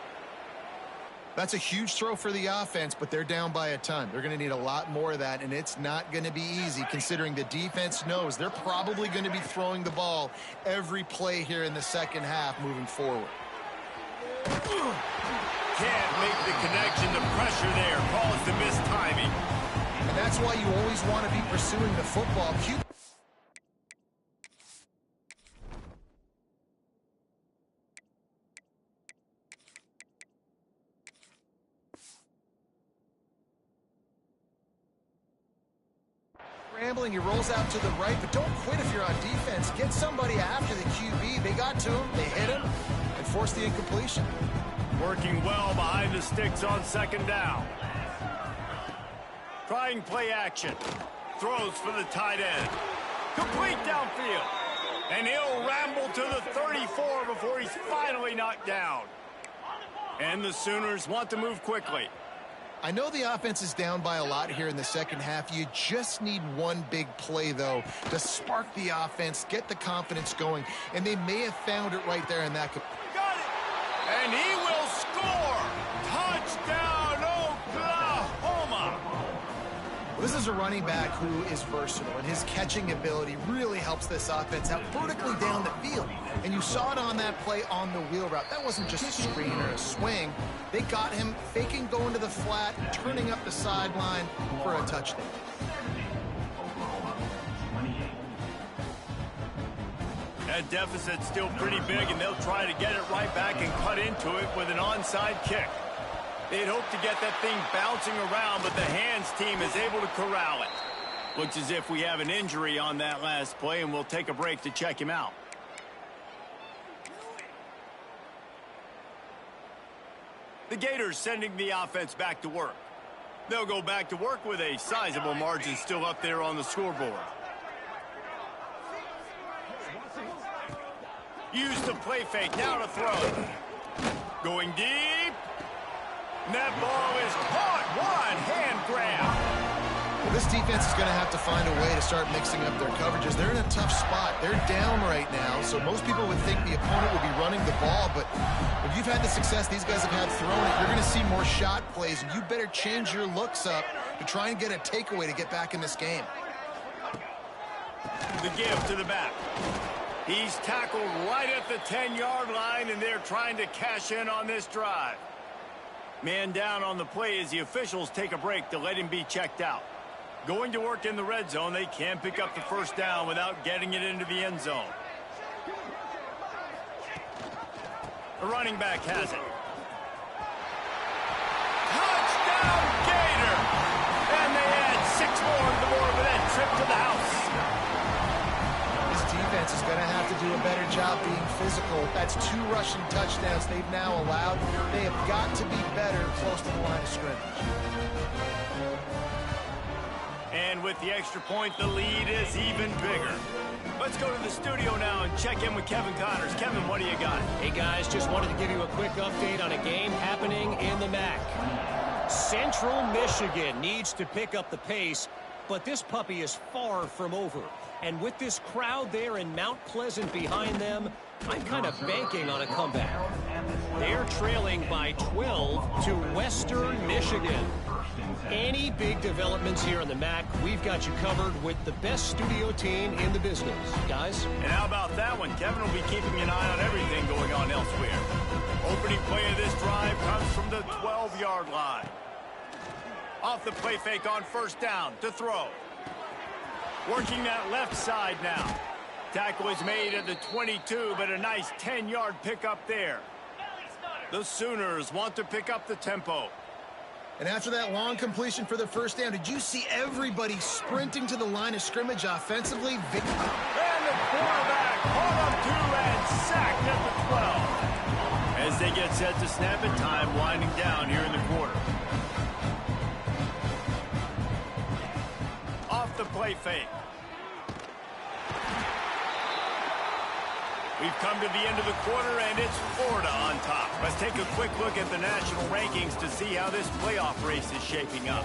B: That's a huge throw for the offense, but they're down by a ton. They're going to need a lot more of that, and it's not going to be easy considering the defense knows they're probably going to be throwing the ball every play here in the second half moving forward.
A: Can't make the connection. The pressure there caused the missed timing.
B: And that's why you always want to be pursuing the football. Scrambling, he rolls out to the right, but don't quit if you're on defense. Get somebody after the QB. They got to him, they hit him, and forced the incompletion.
A: Working well behind the sticks on 2nd down. Trying play action. Throws for the tight end. Complete downfield. And he'll ramble to the 34 before he's finally knocked down. And the Sooners want to move quickly.
B: I know the offense is down by a lot here in the second half. You just need one big play, though, to spark the offense, get the confidence going, and they may have found it right there in that.
A: Got it! And he will score! Touchdown, Oklahoma!
B: Well, this is a running back who is versatile, and his catching ability really helps this offense out vertically down the field. And you saw it on that play on the wheel route. That wasn't just a screen or a swing. They got him faking going to the flat, turning up the sideline for a touchdown.
A: That deficit's still pretty big, and they'll try to get it right back and cut into it with an onside kick. They'd hope to get that thing bouncing around, but the hands team is able to corral it. Looks as if we have an injury on that last play, and we'll take a break to check him out. The Gators sending the offense back to work. They'll go back to work with a sizable margin still up there on the scoreboard. Use the play fake, now to throw. Going deep. That ball is caught. One hand grab.
B: Well, this defense is going to have to find a way to start mixing up their coverages. They're in a tough spot. They're down right now, so most people would think the opponent would be running the ball, but if you've had the success these guys have had throwing it, you're going to see more shot plays, and you better change your looks up to try and get a takeaway to get back in this game.
A: The give to the back. He's tackled right at the 10-yard line, and they're trying to cash in on this drive. Man down on the play as the officials take a break to let him be checked out. Going to work in the red zone, they can pick up the first down without getting it into the end zone. The running back has it. Touchdown, Gator! And they add 6 more to the board with that trip to the house.
B: This defense is going to have to do a better job being physical. That's 2 rushing touchdowns they've now allowed. They have got to be better close to the line of scrimmage.
A: And with the extra point, the lead is even bigger. Let's go to the studio now and check in with Kevin Connors. Kevin, what do you got?
D: Hey, guys, just wanted to give you a quick update on a game happening in the MAC. Central Michigan needs to pick up the pace, but this puppy is far from over. And with this crowd there in Mount Pleasant behind them, I'm kind of banking on a comeback. They're trailing by 12 to Western Michigan. Any big developments here in the MAC, we've got you covered with the best studio team in the business. Guys?
A: And how about that one? Kevin will be keeping an eye on everything going on elsewhere. Opening play of this drive comes from the 12-yard line. Off the play fake on first down to throw. Working that left side now. Tackle is made at the 22, but a nice 10-yard pickup there. The Sooners want to pick up the tempo.
B: And after that long completion for the first down, did you see everybody sprinting to the line of scrimmage offensively?
A: And the quarterback caught up to and sacked at the 12. As they get set to snap it, time winding down here in the quarter. Off the play fake. We've come to the end of the quarter, and it's Florida on top. Let's take a quick look at the national rankings to see how this playoff race is shaping up.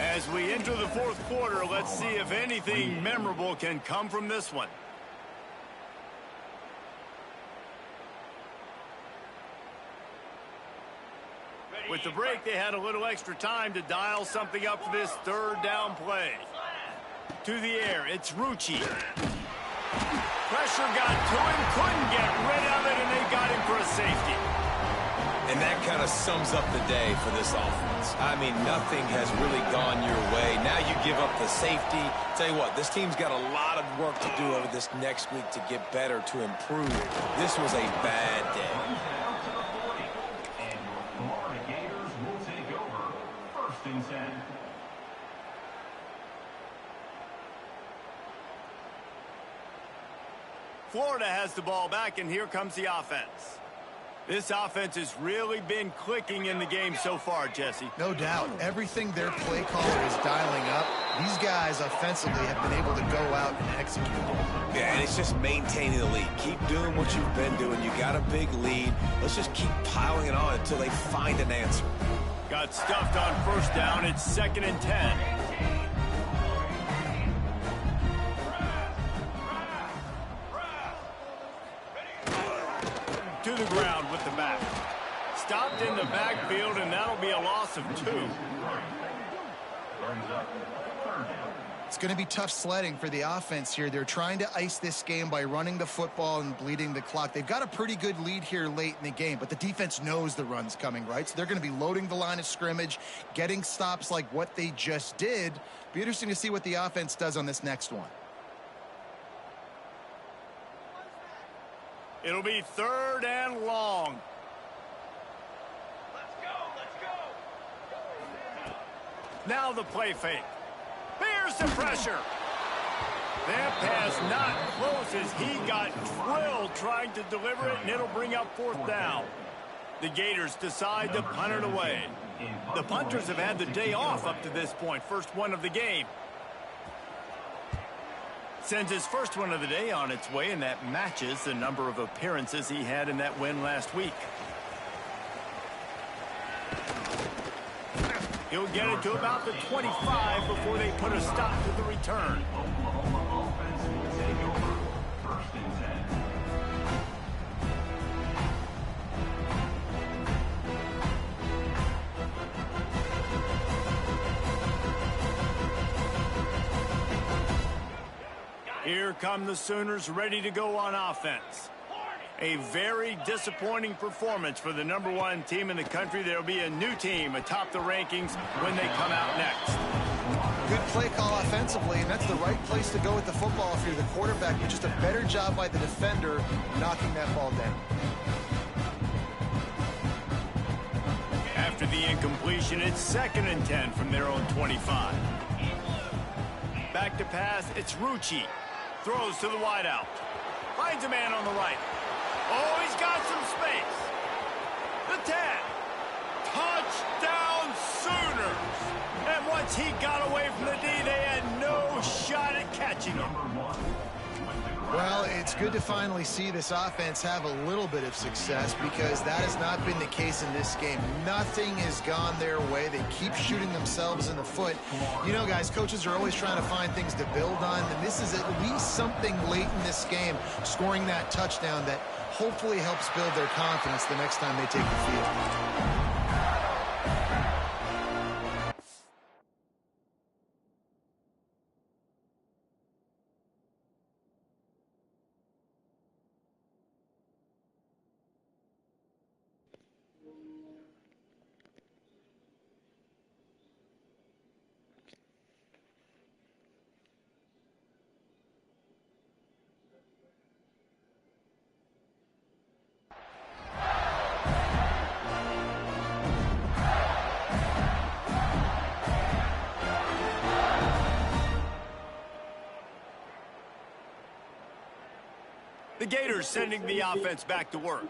A: As we enter the fourth quarter, let's see if anything memorable can come from this one. With the break, they had a little extra time to dial something up for this third down play. To the air, it's Rucci. Pressure got to him, couldn't get rid of it, and they got him for a safety.
C: And that kind of sums up the day for this offense. I mean, nothing has really gone your way. Now you give up the safety. Tell you what, this team's got a lot of work to do over this next week to get better, to improve. This was a bad day.
E: And your Florida Gators will take over 1st and 10.
A: Florida has the ball back, and here comes the offense. This offense has really been clicking in the game so far, Jesse.
B: No doubt. Everything their play caller is dialing up, these guys offensively have been able to go out and execute.
C: Yeah, and it's just maintaining the lead. Keep doing what you've been doing. You got a big lead. Let's just keep piling it on until they find an answer.
A: Got stuffed on first down. It's 2nd and 10. To the ground with the back. Stopped in the backfield, and that'll be a loss of 2.
B: It's going to be tough sledding for the offense here. They're trying to ice this game by running the football and bleeding the clock. They've got a pretty good lead here late in the game, but the defense knows the run's coming, right? So they're going to be loading the line of scrimmage, getting stops like what they just did. Be interesting to see what the offense does on this next one.
A: It'll be 3rd and long.
E: Let's go.
A: Now the play fake. Here's the pressure. That pass not close as he got drilled trying to deliver it, and it'll bring up 4th down. The Gators decide to punt it away. The punters have had the day off up to this point. First one of the game. Sends his first one of the day on its way, and that matches the number of appearances he had in that win last week. He'll get it to about the 25 before they put a stop to the return.
E: Oklahoma offense will take over 1st and 10.
A: Here come the Sooners ready to go on offense. A very disappointing performance for the #1 team in the country. There'll be a new team atop the rankings when they come out next.
B: Good play call offensively, and that's the right place to go with the football if you're the quarterback, but just a better job by the defender knocking that ball down.
A: After the incompletion, it's 2nd and 10 from their own 25. Back to pass, it's Rucci. Throws to the wideout. Finds a man on the right. Oh, he's got some space. The 10. Touchdown Sooners. And once he got away from the D, they had no shot at catching him.
B: Well, it's good to finally see this offense have a little bit of success because that has not been the case in this game. Nothing has gone their way. They keep shooting themselves in the foot. You know, guys, coaches are always trying to find things to build on, and this is at least something late in this game, scoring that touchdown that hopefully helps build their confidence the next time they take the field.
A: The Gators sending the offense back to work.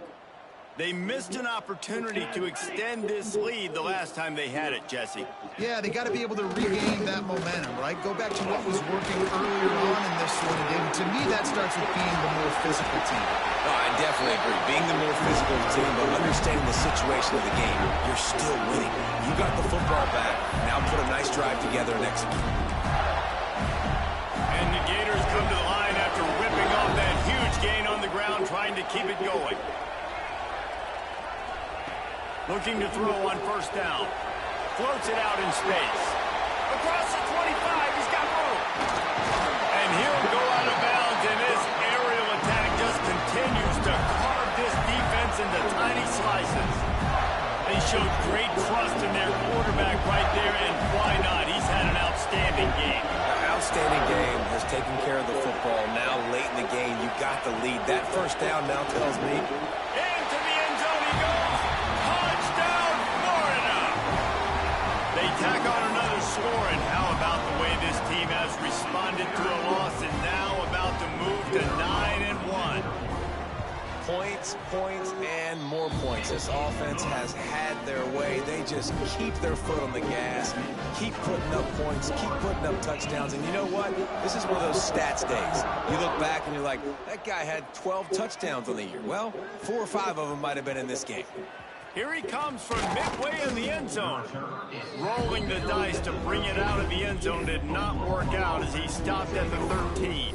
A: They missed an opportunity to extend this lead the last time they had it, Jesse.
B: Yeah, they got to be able to regain that momentum, right? Go back to what was working earlier on in this one. And to me, that starts with being the more physical team.
C: No, I definitely agree. Being the more physical team, but understanding the situation of the game, you're still winning. You got the football back. Now put a nice drive together and execute.
A: And the Gators come to the line after ripping off that huge gain on the ground, trying to keep it going. Looking to throw on first down. Floats it out in space. Across the 25, he's got room. And he'll go out of bounds, and this aerial attack just continues to carve this defense into tiny slices. They showed great trust in their quarterback right there, and why not? He's had an outstanding game.
C: Outstanding game, has taken care of the football. Now late in the game, you got the lead. That first down now tells me.
A: Into the end zone he goes. Touchdown, Florida. They tack on another score, and how about the way this team has responded to a loss and now about to move to 9-1.
C: Points, points, and more points. This offense has had their way. They just keep their foot on the gas, keep putting up points, keep putting up touchdowns. And you know what? This is one of those stats days. You look back and you're like, that guy had 12 touchdowns on the year. Well, 4 or 5 of them might have been in this game.
A: Here he comes from midway in the end zone. Rolling the dice to bring it out of the end zone did not work out as he stopped at the 13.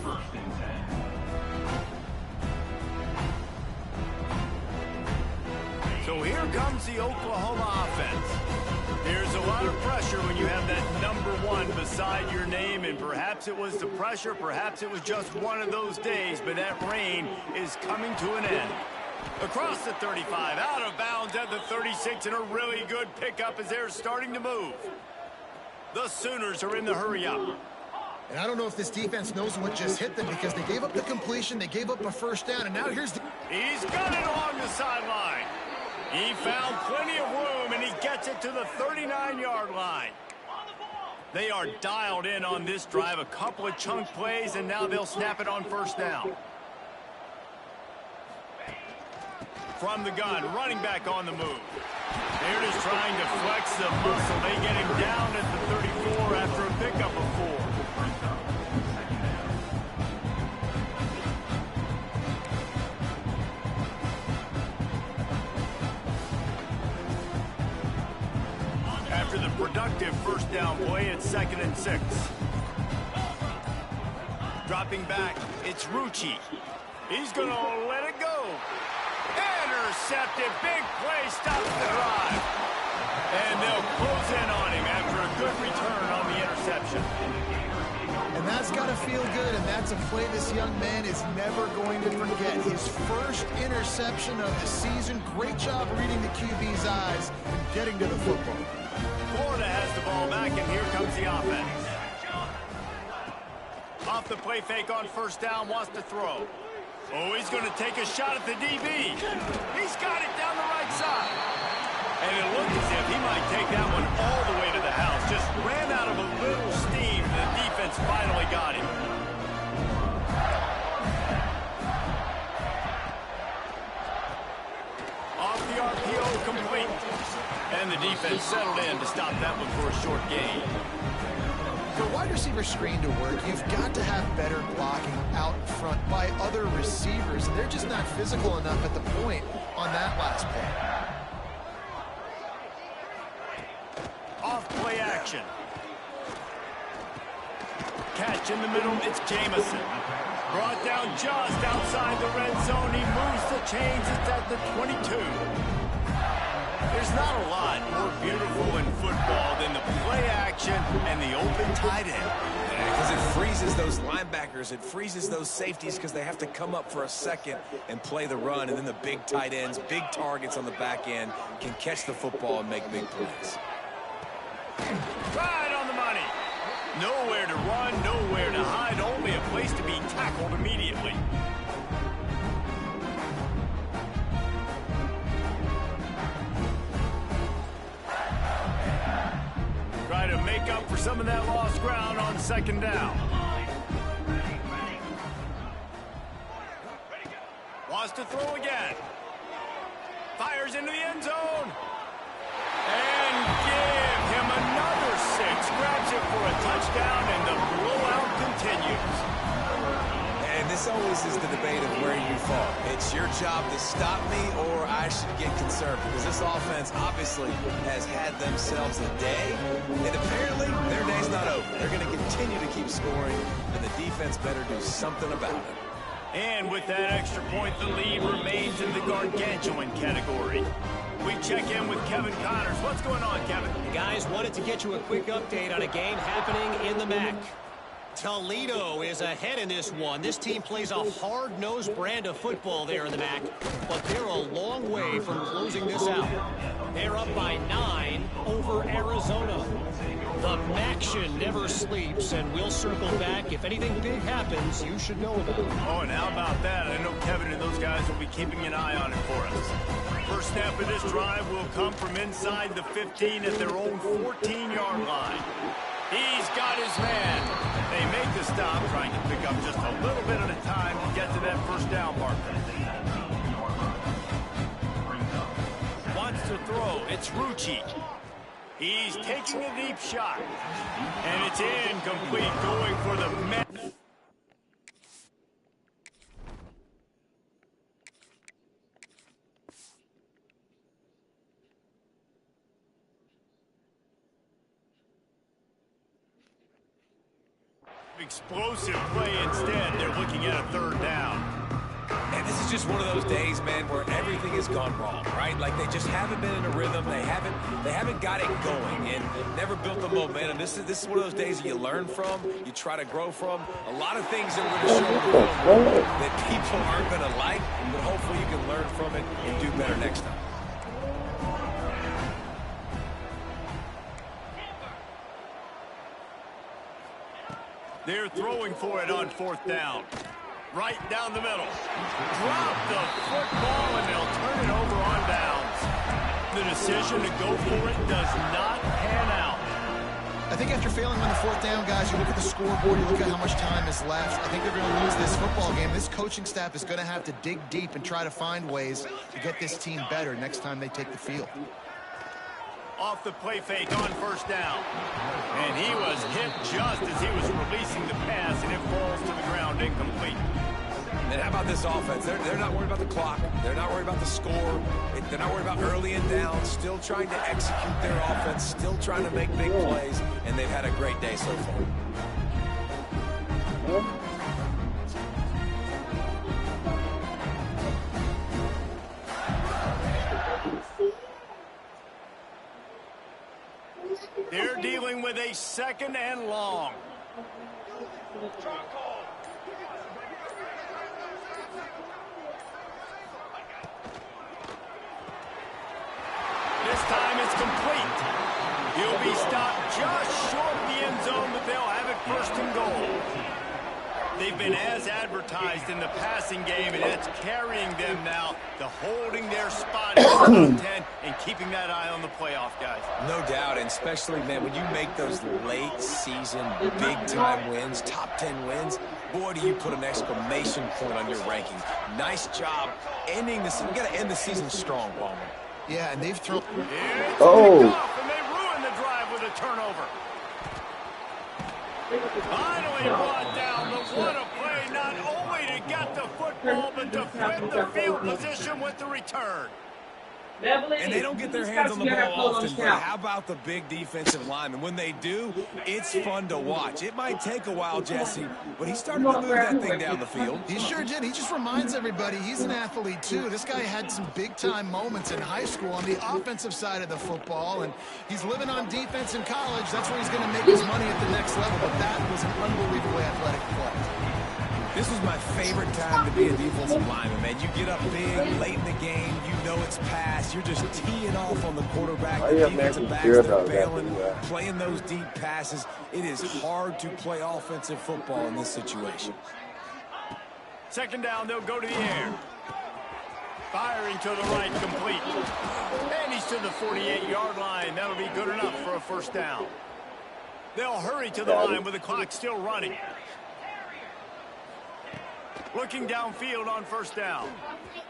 A: So here comes the Oklahoma offense. There's a lot of pressure when you have that number 1 beside your name, and perhaps it was the pressure, perhaps it was just one of those days, but that rain is coming to an end. Across the 35, out of bounds at the 36, and a really good pickup as they're starting to move. The Sooners are in the hurry-up.
B: And I don't know if this defense knows what just hit them because they gave up the completion, they gave up a first down, and now here's the...
A: He's got it along the sideline. He found plenty of room, and he gets it to the 39-yard line. They are dialed in on this drive. A couple of chunk plays, and now they'll snap it on first down. From the gun, running back on the move. They're just trying to flex the muscle. They get him down at the 34 after a pickup of 4. After the productive first down play, it's 2nd and 6. Dropping back, it's Rucci. He's going to let it go. Intercepted, big play, stops the drive. And they'll close in on him after a good return on the interception.
B: And that's got to feel good, and that's a play this young man is never going to forget. His first interception of the season. Great job reading the QB's eyes and getting to the football.
A: Florida has the ball back, and here comes the offense. Off the play fake on first down, wants to throw. Oh, he's going to take a shot at the DB. He's got it down the right side. And it looked as if he might take that one all the way to the house. Just ran out of a little steam. The defense finally got him. Off the RPO, complete. And the defense settled in to stop that one for a short gain.
B: For a wide receiver screen to work, you've got to have better blocking out in front by other receivers, and they're just not physical enough at the point on that last play.
A: Off play action. Catch in the middle, it's Jamison. Brought down just outside the red zone. He moves the chains. It's at the 22. There's not a lot more beautiful in football than the play action and the open tight end.
C: Because it freezes those linebackers. It freezes those safeties because they have to come up for a second and play the run. And then the big tight ends, big targets on the back end can catch the football and make big plays.
A: Right on the money. Nowhere to run, nowhere to hide, only a place to be tackled immediately. Try to make up for some of that lost ground on second down. Wants to throw again. Fires into the end zone. And give him another 6. Grabs it for a touchdown, and the blowout continues.
C: And this always is the debate of where you fall. It's your job to stop me, or I should get concerned, because this offense obviously has had themselves a day, and apparently their day's not over. They're going to continue to keep scoring, and the defense better do something about it.
A: And with that extra point, the lead remains in the gargantuan category. We check in with Kevin Connors. What's going on, Kevin?
D: The guys wanted to get you a quick update on a game happening in the MAC. Toledo is ahead in this one. This team plays a hard-nosed brand of football there in the MAC, but they're a long way from closing this out. They're up by 9 over Arizona. The MACtion never sleeps, and we'll circle back. If anything big happens, you should know about it.
A: Oh, and how about that? I know Kevin and those guys will be keeping an eye on it for us. First snap of this drive will come from inside the 15 at their own 14-yard line. He's got his man. They make the stop, trying to pick up just a little bit at a time to get to that first down marker. Wants to throw. It's Rucci. He's taking a deep shot. And it's incomplete, going for the man. Explosive play instead. They're looking at a third down.
C: And this is just one of those days, man, where everything has gone wrong, right? Like they just haven't been in a rhythm. They haven't got it going and never built the momentum. This is one of those days you learn from, you try to grow from. A lot of things that we're going to show that people aren't going to like, but hopefully you can learn from it and do better next time.
A: They're throwing for it on fourth down. Right down the middle. Drop the football, and they'll turn it over on downs. The decision to go for it does not pan out.
B: I think after failing on the fourth down, guys, you look at the scoreboard, you look at how much time is left. I think they're going to lose this football game. This coaching staff is going to have to dig deep and try to find ways to get this team better next time they take the field.
A: Off the play fake on first down. And he was hit just as he was releasing the pass, and it falls to the ground incomplete.
C: And how about this offense? They're not worried about the clock. They're not worried about the score. They're not worried about early and down. Still trying to execute their offense. Still trying to make big plays. And they've had a great day so far.
A: They're dealing with a second and long. This time it's complete. He'll be stopped just short of the end zone, but they'll have it first and goal. They've been as advertised in the passing game, and it's carrying them now to holding their spot in the top 10 and keeping that eye on the playoff, guys.
C: No doubt, and especially, man, when you make those late-season, big-time wins, top 10 wins, boy, do you put an exclamation point on your rankings. Nice job ending the season. You got to end the season strong, Palmer.
B: Yeah, and they've thrown...
A: It's off, and they ruin the drive with a turnover. Finally brought down, but what a play, not only to get the football, but to flip the field position with the return.
C: And they don't get their hands on the ball often, but how about the big defensive linemen? When they do, it's fun to watch. It might take a while, Jesse, but he's starting to move that thing down the field.
B: He sure did. He just reminds everybody he's an athlete, too. This guy had some big-time moments in high school on the offensive side of the football, and he's living on defense in college. That's where he's going to make his money at the next level, but that was an unbelievably athletic play.
C: This was my favorite time to be a defensive lineman, man. You get up big, late in the game, you know it's past. You're just teeing off on the quarterback. The defensive backs, they're bailing, playing those deep passes. It is hard to play offensive football in this situation.
A: Second down, they'll go to the air. Firing to the right, complete. And he's to the 48-yard line. That'll be good enough for a first down. They'll hurry to the line with the clock still running. Looking downfield on first down.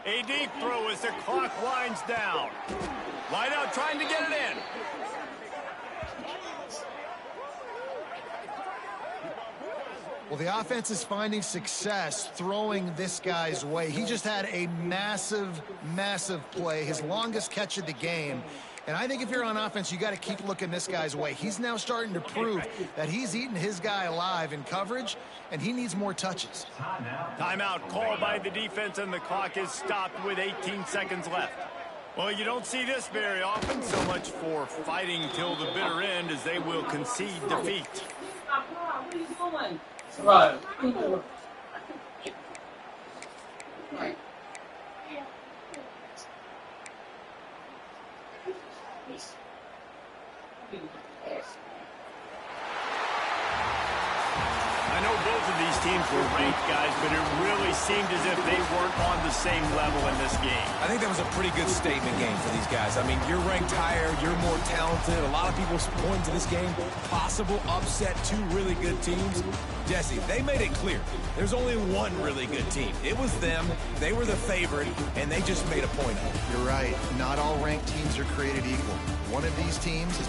A: A deep throw as the clock winds down. Line out trying to get it in.
B: Well, the offense is finding success throwing this guy's way. He just had a massive, massive play, his longest catch of the game. And I think if you're on offense, you got to keep looking this guy's way. He's now starting to prove that he's eating his guy alive in coverage, and he needs more touches.
A: Timeout called by the defense, and the clock is stopped with 18 seconds left. Well, you don't see this very often. So much for fighting till the bitter end, as they will concede defeat.
F: Right.
A: I know both of these teams were ranked, guys, but it really seemed as if they weren't on the same level in this game.
C: I think that was a pretty good statement game for these guys. I mean, you're ranked higher, you're more talented. A lot of people point to this game, possible upset, two really good teams. Jesse, they made it clear. There's only one really good team. It was them. They were the favorite, and they just made a point of it.
B: You're right. Not all ranked teams are created equal. One of these teams is